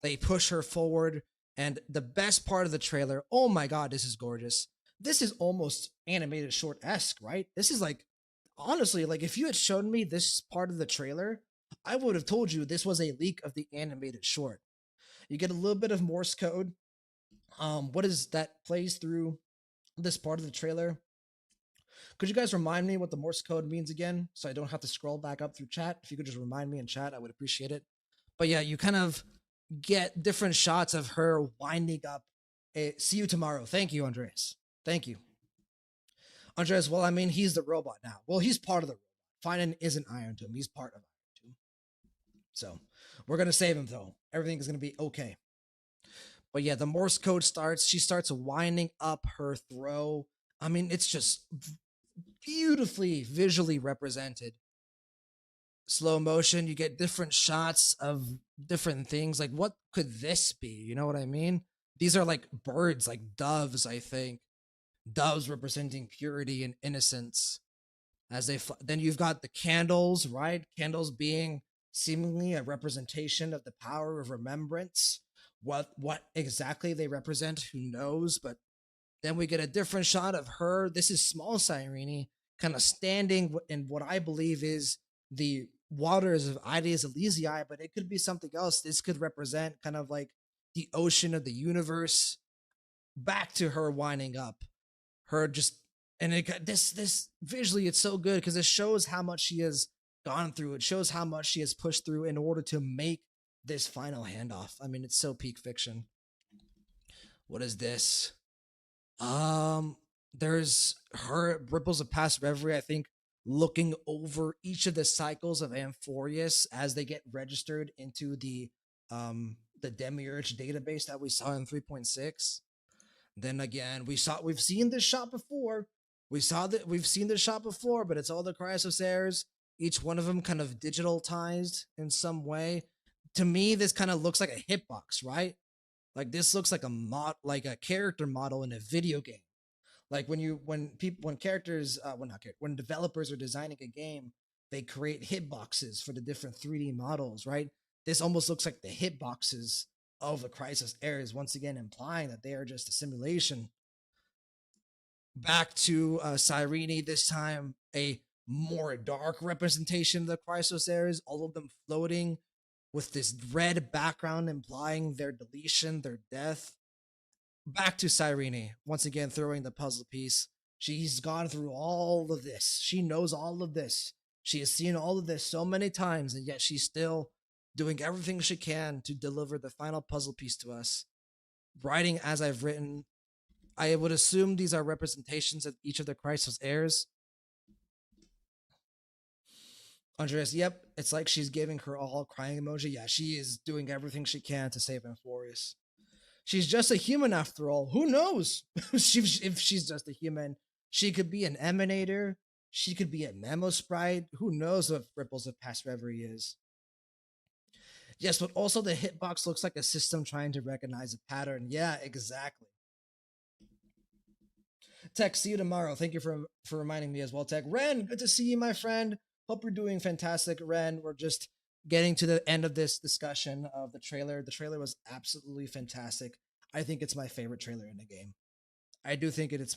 They push her forward, and the best part of the trailer, oh my god, this is gorgeous. This is almost animated short-esque, right? This is like, honestly, like if you had shown me this part of the trailer, I would have told you this was a leak of the animated short. You get a little bit of Morse code. What is that plays through this part of the trailer? Could you guys remind me what the Morse code means again, so I don't have to scroll back up through chat? If you could just remind me in chat, I would appreciate it. But yeah, you kind of get different shots of her winding up. See you tomorrow. Thank you, Andreas. Thank you. Andreas, well, I mean, he's the robot now. Well, he's part of the robot. Finan isn't Iron Tomb. He's part of Iron Tomb. So we're going to save him, though. Everything is going to be okay. But yeah, the Morse code starts. She starts winding up her throw. I mean, it's just beautifully visually represented. Slow motion, you get different shots of different things. Like, what could this be? You know what I mean? These are like birds, like doves, I think. Doves representing purity and innocence. As they then you've got the candles, right? Candles being seemingly a representation of the power of remembrance. What exactly they represent, who knows? But then we get a different shot of her. This is small Cyrene kind of standing in what I believe is the waters of Ideas Elysiae, but it could be something else. This could represent kind of like the ocean of the universe. Back to her winding up. Her just, and it got this visually, it's so good because it shows how much she has gone through. It shows how much she has pushed through in order to make this final handoff. I mean, it's so peak fiction. What is this? There's her Ripples of Past Reverie, I think, looking over each of the cycles of Amphorius as they get registered into the the Demiurge database that we saw in 3.6. Then again, we've seen this shot before. We've seen this shot before, but it's all the Chrysos heirs. Each one of them kind of digitalized in some way. To me, this kind of looks like a hitbox, right? Like this looks like like a character model in a video game. Like when characters when developers are designing a game, they create hitboxes for the different 3D models, right? This almost looks like the hitboxes of the Crisis heirs, once again implying that they are just a simulation. Back to Cyrene, this time a more dark representation of the Crisis heirs, all of them floating with this red background implying their deletion, their death. Back to Cyrene, once again throwing the puzzle piece. She's gone through all of this. She knows all of this. She has seen all of this so many times, and yet she's still doing everything she can to deliver the final puzzle piece to us. Writing as I've written, I would assume these are representations of each of the Chrysos heirs. Andreas, yep, it's like she's giving her all crying emoji. Yeah, she is doing everything she can to save Amphorius. She's just a human after all. Who knows? If she's just a human, she could be an emanator. She could be a memo sprite. Who knows what Ripples of Past Reverie is? Yes, but also the hitbox looks like a system trying to recognize a pattern. Yeah, exactly. Tech, see you tomorrow. Thank you for reminding me as well, Tech. Ren, good to see you, my friend. Hope you're doing fantastic, Ren. We're just getting to the end of this discussion of the trailer. The trailer was absolutely fantastic. I think it's my favorite trailer in the game. I do think it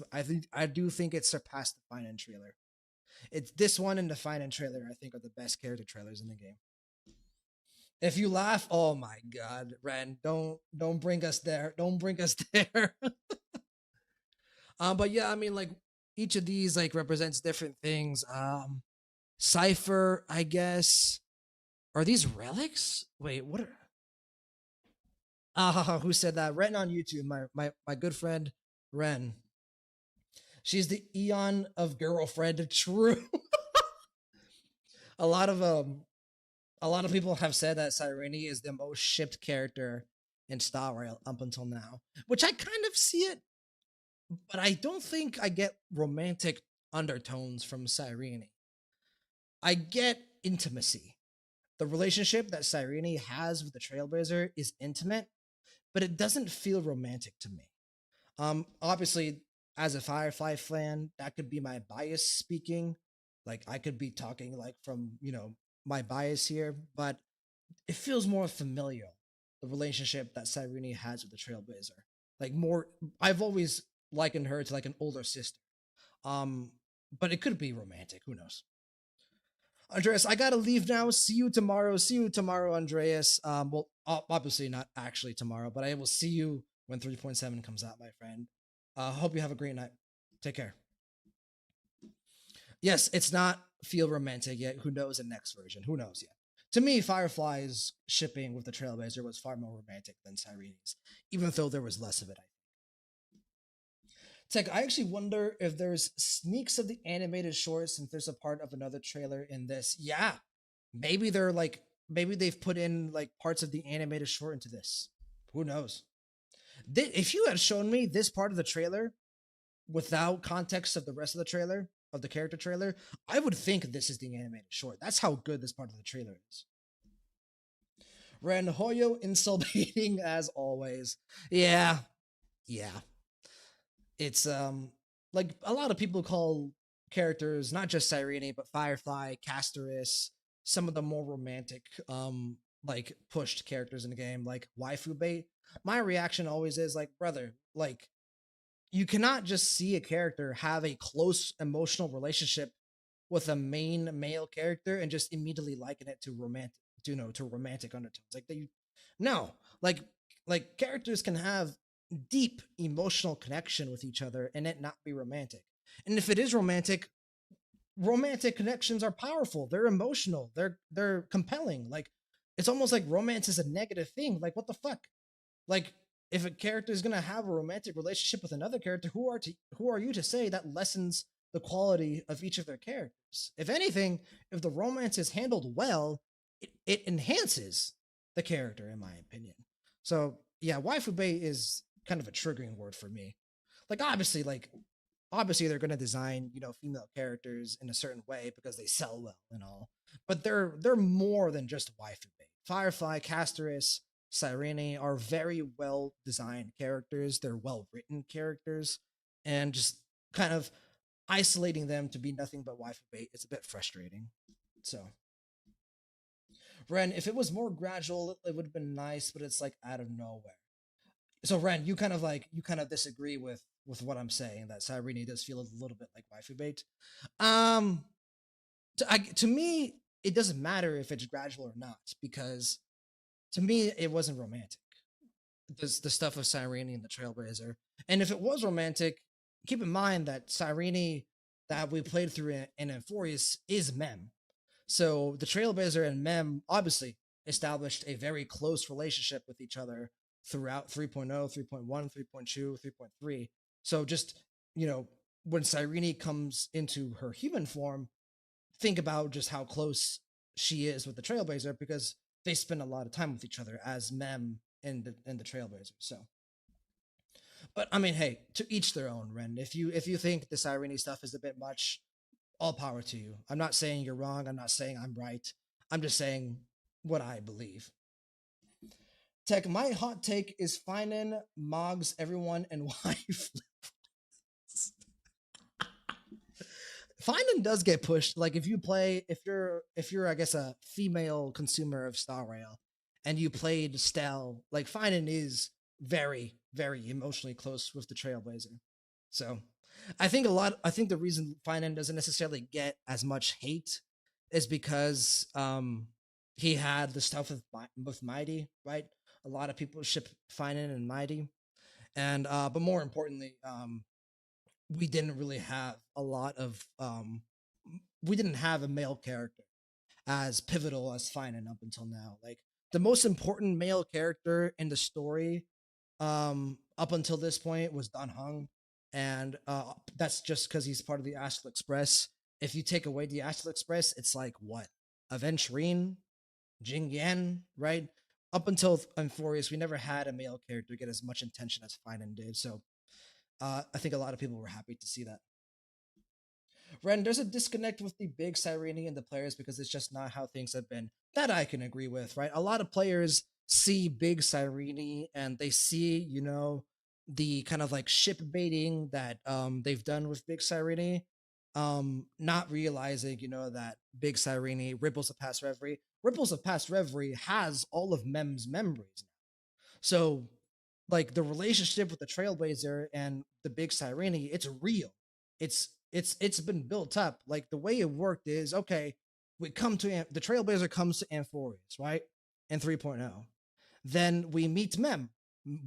surpassed the Fine End trailer. It's this one and the Fine End trailer, I think, are the best character trailers in the game. If you laugh, oh my god, Ren, don't bring us there. Don't bring us there. But yeah, I mean, like each of these like represents different things. Cypher, I guess. Are these relics? Wait, what are who said that? Ren on YouTube, my good friend Ren. She's the Eon of girlfriend, true. a lot of people have said that Cyrene is the most shipped character in Star Rail up until now, which I kind of see it, but I don't think I get romantic undertones from Cyrene. I get intimacy. The relationship that Cyrene has with the Trailblazer is intimate, but it doesn't feel romantic to me. Obviously, as a Firefly fan, that could be my bias speaking. Like I could be talking like from, my bias here, but it feels more familial, the relationship that Cyrene has with the Trailblazer. Like more, I've always likened her to like an older sister. But it could be romantic, who knows? Andreas, I gotta leave now. See you tomorrow. See you tomorrow, Andreas. Well, obviously not actually tomorrow, but I will see you when 3.7 comes out, my friend. Hope you have a great night. Take care. Yes, it's not feel romantic yet. Who knows the next version? Who knows yet? To me, Firefly's shipping with the Trailblazer was far more romantic than Cyrene's, even though there was less of it, I think. Tech, I actually wonder if there's sneaks of the animated shorts since there's a part of another trailer in this. Yeah, maybe they've put in like parts of the animated short into this. Who knows? If you had shown me this part of the trailer without context of the rest of the trailer, of the character trailer, I would think this is the animated short. That's how good this part of the trailer is. Ren Hoyo insult baiting as always. Yeah. It's like a lot of people call characters, not just Cyrene, but Firefly, Casterus, some of the more romantic like pushed characters in the game, like waifu bait. My reaction always is like, brother, like you cannot just see a character have a close emotional relationship with a main male character and just immediately liken it to romantic, to romantic undertones. Like no, like characters can have deep emotional connection with each other and it not be romantic. And if it is romantic, romantic connections are powerful. They're emotional. They're compelling. Like it's almost like romance is a negative thing. Like what the fuck? Like if a character is going to have a romantic relationship with another character, who are you to say that lessens the quality of each of their characters? If anything, if the romance is handled well, it enhances the character, in my opinion. So yeah, waifu bait is kind of a triggering word for me. Like obviously they're gonna design, female characters in a certain way because they sell well and all. But they're more than just waifu bait. Firefly, Casterus, Cyrene are very well designed characters. They're well written characters, and just kind of isolating them to be nothing but waifu bait is a bit frustrating. So Ren, if it was more gradual, it would have been nice, but it's like out of nowhere. So Ren, you kind of disagree with what I'm saying that Cyrene does feel a little bit like waifu bait. Um, to me, it doesn't matter if it's gradual or not because to me it wasn't romantic. The stuff of Cyrene and the Trailblazer, and if it was romantic, keep in mind that Cyrene that we played through in Amphorius is Mem. So the Trailblazer and Mem obviously established a very close relationship with each other throughout 3.0, 3.1, 3.2, 3.3. So just, when Cyrene comes into her human form, think about just how close she is with the Trailblazer because they spend a lot of time with each other as Mem and the Trailblazer. So, but I mean, hey, to each their own, Ren. If you think the Cyrene stuff is a bit much, all power to you. I'm not saying you're wrong. I'm not saying I'm right. I'm just saying what I believe. Tech, my hot take is Finan, Mogs, everyone, and wife. Finan does get pushed. Like if you're I guess a female consumer of Star Rail and you played Stell, like Finan is very, very emotionally close with the Trailblazer. So I think the reason Finan doesn't necessarily get as much hate is because he had the stuff with Mighty, right? A lot of people ship Finan and Mighty. And but more importantly, we didn't really have a lot of we didn't have a male character as pivotal as Finan up until now. Like the most important male character in the story up until this point was Don Hung, and that's just because he's part of the Astral Express. If you take away the Astral Express, it's like what? Aventurine, Jing Yan, right? Up until Euphorius, we never had a male character get as much attention as Finan did. So I think a lot of people were happy to see that. Ren, there's a disconnect with the big Cyrene and the players because it's just not how things have been. That I can agree with, right? A lot of players see big Cyrene and they see, the kind of like ship baiting that they've done with big Cyrene, not realizing, that big Cyrene, Ripples of Past Reverie, Ripples of Past Reverie has all of Mem's memories. So like the relationship with the Trailblazer and the big Cyrene, it's real. It's been built up. Like the way it worked is okay. We come to the Trailblazer comes to Amphorius, right? In 3.0. Then we meet Mem.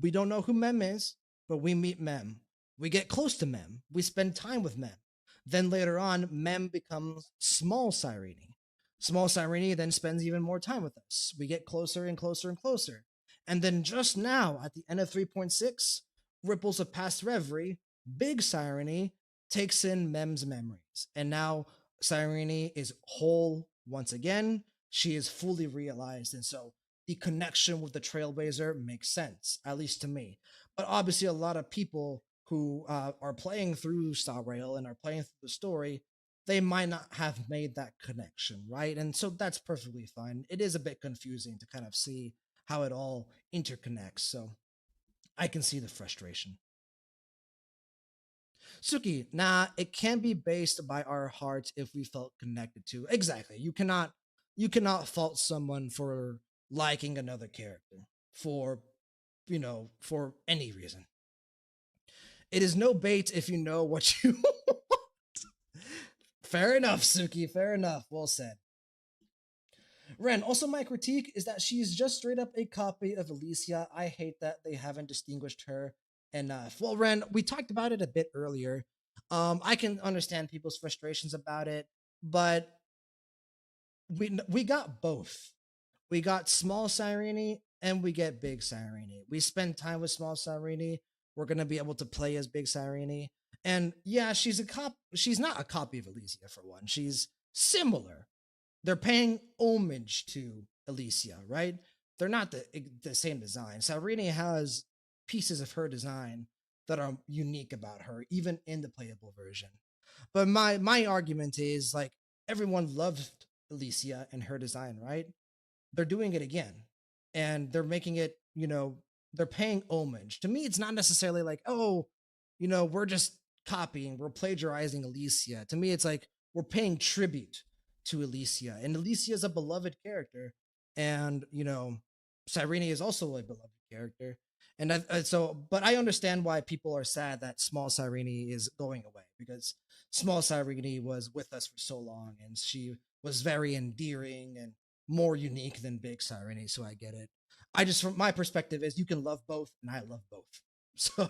We don't know who Mem is, but we meet Mem. We get close to Mem. We spend time with Mem. Then later on, Mem becomes Small Cyrene. Small Cyrene then spends even more time with us. We get closer and closer and closer. And then just now, at the end of 3.6, Ripples of Past Reverie, Big Cyrene takes in Mem's memories. And now Cyrene is whole once again. She is fully realized. And so the connection with the Trailblazer makes sense, at least to me. But obviously, a lot of people who are playing through Star Rail and are playing through the story, they might not have made that connection, right? And so that's perfectly fine. It is a bit confusing to kind of see how it all interconnects. So I can see the frustration. Suki, nah, it can be based by our hearts if we felt connected to. Exactly. You cannot fault someone for liking another character for for any reason. It is no bait if you know what you want. Fair enough, Suki. Fair enough. Well said. Ren, also my critique is that she's just straight up a copy of Alicia. I hate that they haven't distinguished her enough. Well, Ren, we talked about it a bit earlier. I can understand people's frustrations about it, but we got both. We got small Cyrene and we get big Cyrene. We spend time with small Cyrene. We're gonna be able to play as big Cyrene. And yeah, she's not a copy of Alicia for one. She's similar. They're paying homage to Alicia, right? they're not the same design. Cyrene has pieces of her design that are unique about her, even in the playable version. But my argument is like everyone loved Alicia and her design, right? They're doing it again, and they're making it, they're paying homage. To me, it's not necessarily like, oh, we're just copying, we're plagiarizing Alicia. To me, it's like we're paying tribute to Alicia, and Alicia is a beloved character, and Cyrene is also a beloved character. And but I understand why people are sad that small Cyrene is going away, because small Cyrene was with us for so long, and she was very endearing and more unique than big Cyrene. So I get it. I just, from my perspective, is you can love both, and I love both. So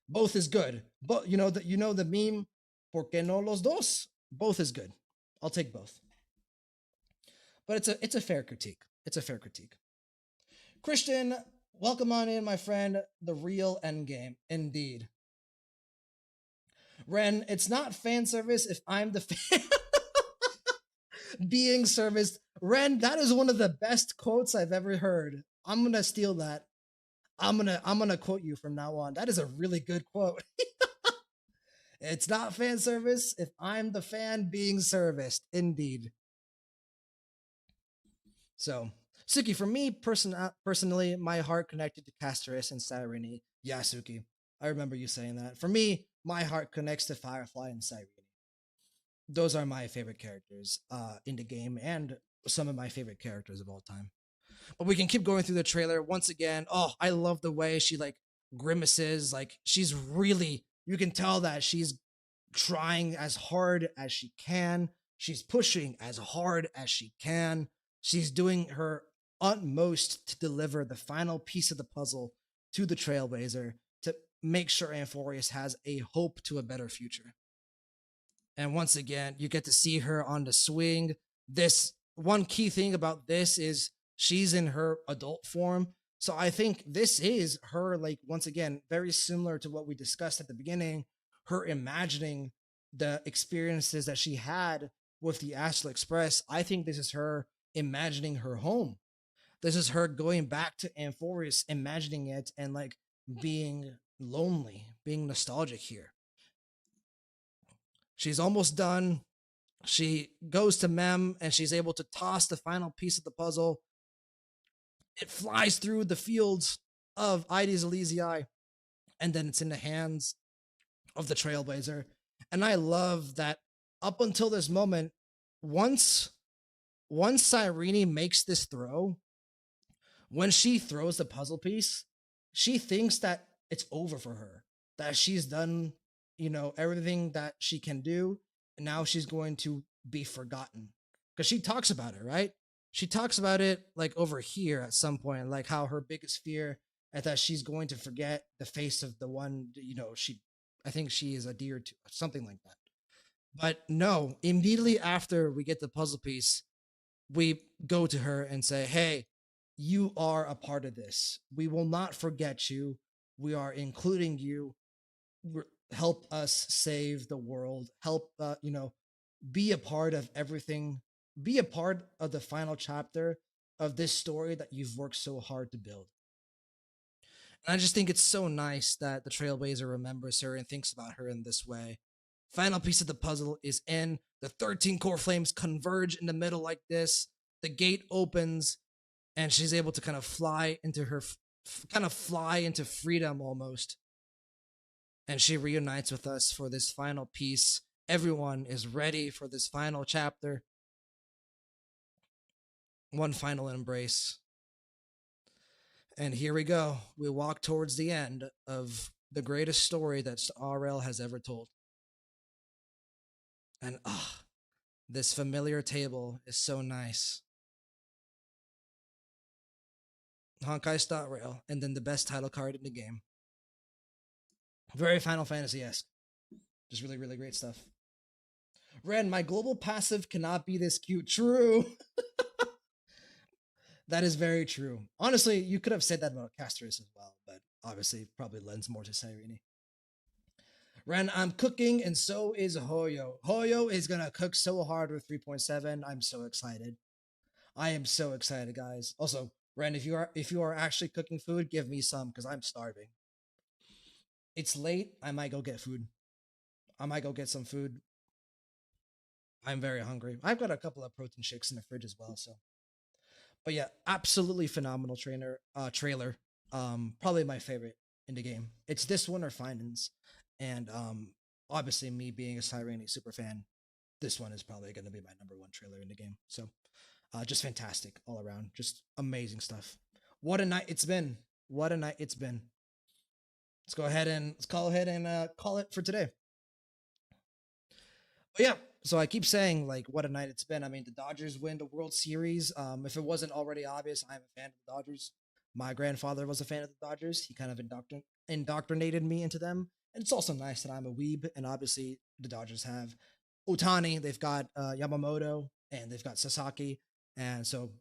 both is good. But the meme, ¿por qué no los dos? Both is good. I'll take both. But it's a fair critique. It's a fair critique. Christian, welcome on in, my friend. The real endgame, indeed. Ren, it's not fan service if I'm the fan being serviced. Ren, that is one of the best quotes I've ever heard. I'm gonna steal that. I'm gonna quote you from now on. That is a really good quote. It's not fan service if I'm the fan being serviced. Indeed. So, Suki, for me personally, my heart connected to Castoris and Cyrene. Yeah, Suki, I remember you saying that. For me, my heart connects to Firefly and Cyrene. Those are my favorite characters in the game, and some of my favorite characters of all time. But we can keep going through the trailer once again. Oh, I love the way she like grimaces. Like she's really, you can tell that she's trying as hard as she can. She's pushing as hard as she can. She's doing her utmost to deliver the final piece of the puzzle to the Trailblazer to make sure Amphorius has a hope to a better future. And once again, you get to see her on the swing. This one key thing about this is she's in her adult form. So I think this is her, like, once again, very similar to what we discussed at the beginning, her imagining the experiences that she had with the Astral Express. I think this is her imagining her home. This is her going back to Amphorius, imagining it, and like being lonely, being nostalgic here. She's almost done. She goes to Mem and she's able to toss the final piece of the puzzle. It flies through the fields of Aedes Elysiae, and then it's in the hands of the Trailblazer. And I love that up until this moment, once Cyrene makes this throw, when she throws the puzzle piece, she thinks that it's over for her, that she's done, everything that she can do, and now she's going to be forgotten. Because she talks about it, right? She talks about it like over here at some point, like how her biggest fear is that she's going to forget the face of the one, I think she is adhered to, something like that. But no, immediately after we get the puzzle piece, we go to her and say, hey, you are a part of this. We will not forget you. We are including you. Help us save the world. Help, be a part of everything. Be a part of the final chapter of this story that you've worked so hard to build. And I just think it's so nice that the Trailblazer remembers her and thinks about her in this way. Final piece of the puzzle is in. The 13 core flames converge in the middle like this. The gate opens, and she's able to kind of fly into freedom almost. And she reunites with us for this final piece. Everyone is ready for this final chapter. One final embrace. And here we go. We walk towards the end of the greatest story that RL has ever told. And this familiar table is so nice. Honkai Star Rail, and then the best title card in the game. Very Final Fantasy-esque. Just really, really great stuff. Ren, my global passive cannot be this cute. True. That is very true. Honestly, you could have said that about Castoris as well, but obviously probably lends more to Cyrene. Ren, I'm cooking, and so is Hoyo. Hoyo is going to cook so hard with 3.7. I'm so excited. I am so excited, guys. Also, Ren, if you are actually cooking food, give me some because I'm starving. It's late. I might go get food. I might go get some food. I'm very hungry. I've got a couple of protein shakes in the fridge as well. So, but yeah, absolutely phenomenal trailer. Probably my favorite in the game. It's this one or Finance, and obviously me being a Cyrene super fan, this one is probably going to be my number one trailer in the game. So, just fantastic all around. Just amazing stuff. What a night it's been. What a night it's been. Let's call ahead and call it for today. But yeah, so I keep saying like what a night it's been. I mean, the Dodgers win the World Series. If it wasn't already obvious, I'm a fan of the Dodgers. My grandfather was a fan of the Dodgers. He kind of indoctrinated me into them. And it's also nice that I'm a weeb. And obviously, the Dodgers have Otani, they've got Yamamoto, and they've got Sasaki. And so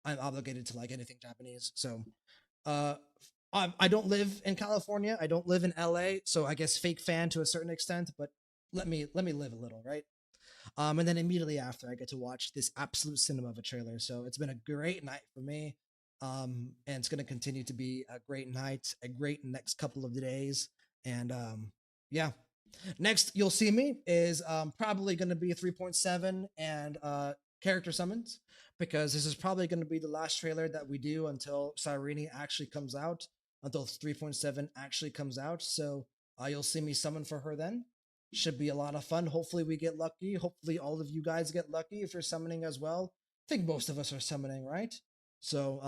I'm obligated to like anything Japanese. So uh, I don't live in California. I don't live in LA. So I guess fake fan to a certain extent. But let me live a little, right? And then immediately after, I get to watch this absolute cinema of a trailer. So it's been a great night for me. And it's going to continue to be a great night, a great next couple of days. And yeah, next you'll see me is probably going to be a 3.7 and character summons because this is probably going to be the last trailer that we do until Cyrene actually comes out, until 3.7 actually comes out. So you'll see me summon for her then. Should be a lot of fun. Hopefully we get lucky. Hopefully all of you guys get lucky if you're summoning as well. I think most of us are summoning, right? So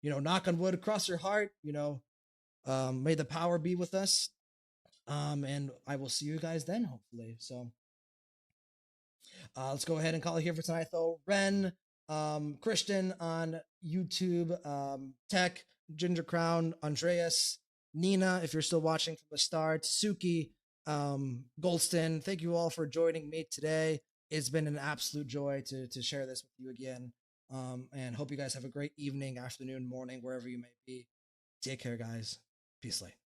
knock on wood, cross your heart, may the power be with us. And I will see you guys then, hopefully. So let's go ahead and call it here for tonight, though. Ren, Christian on YouTube, Tech, Ginger Crown, Andreas, Nina, if you're still watching from the start, Suki, Goldston, thank you all for joining me today. It's been an absolute joy to share this with you again. And hope you guys have a great evening, afternoon, morning, wherever you may be. Take care, guys. Peace, light.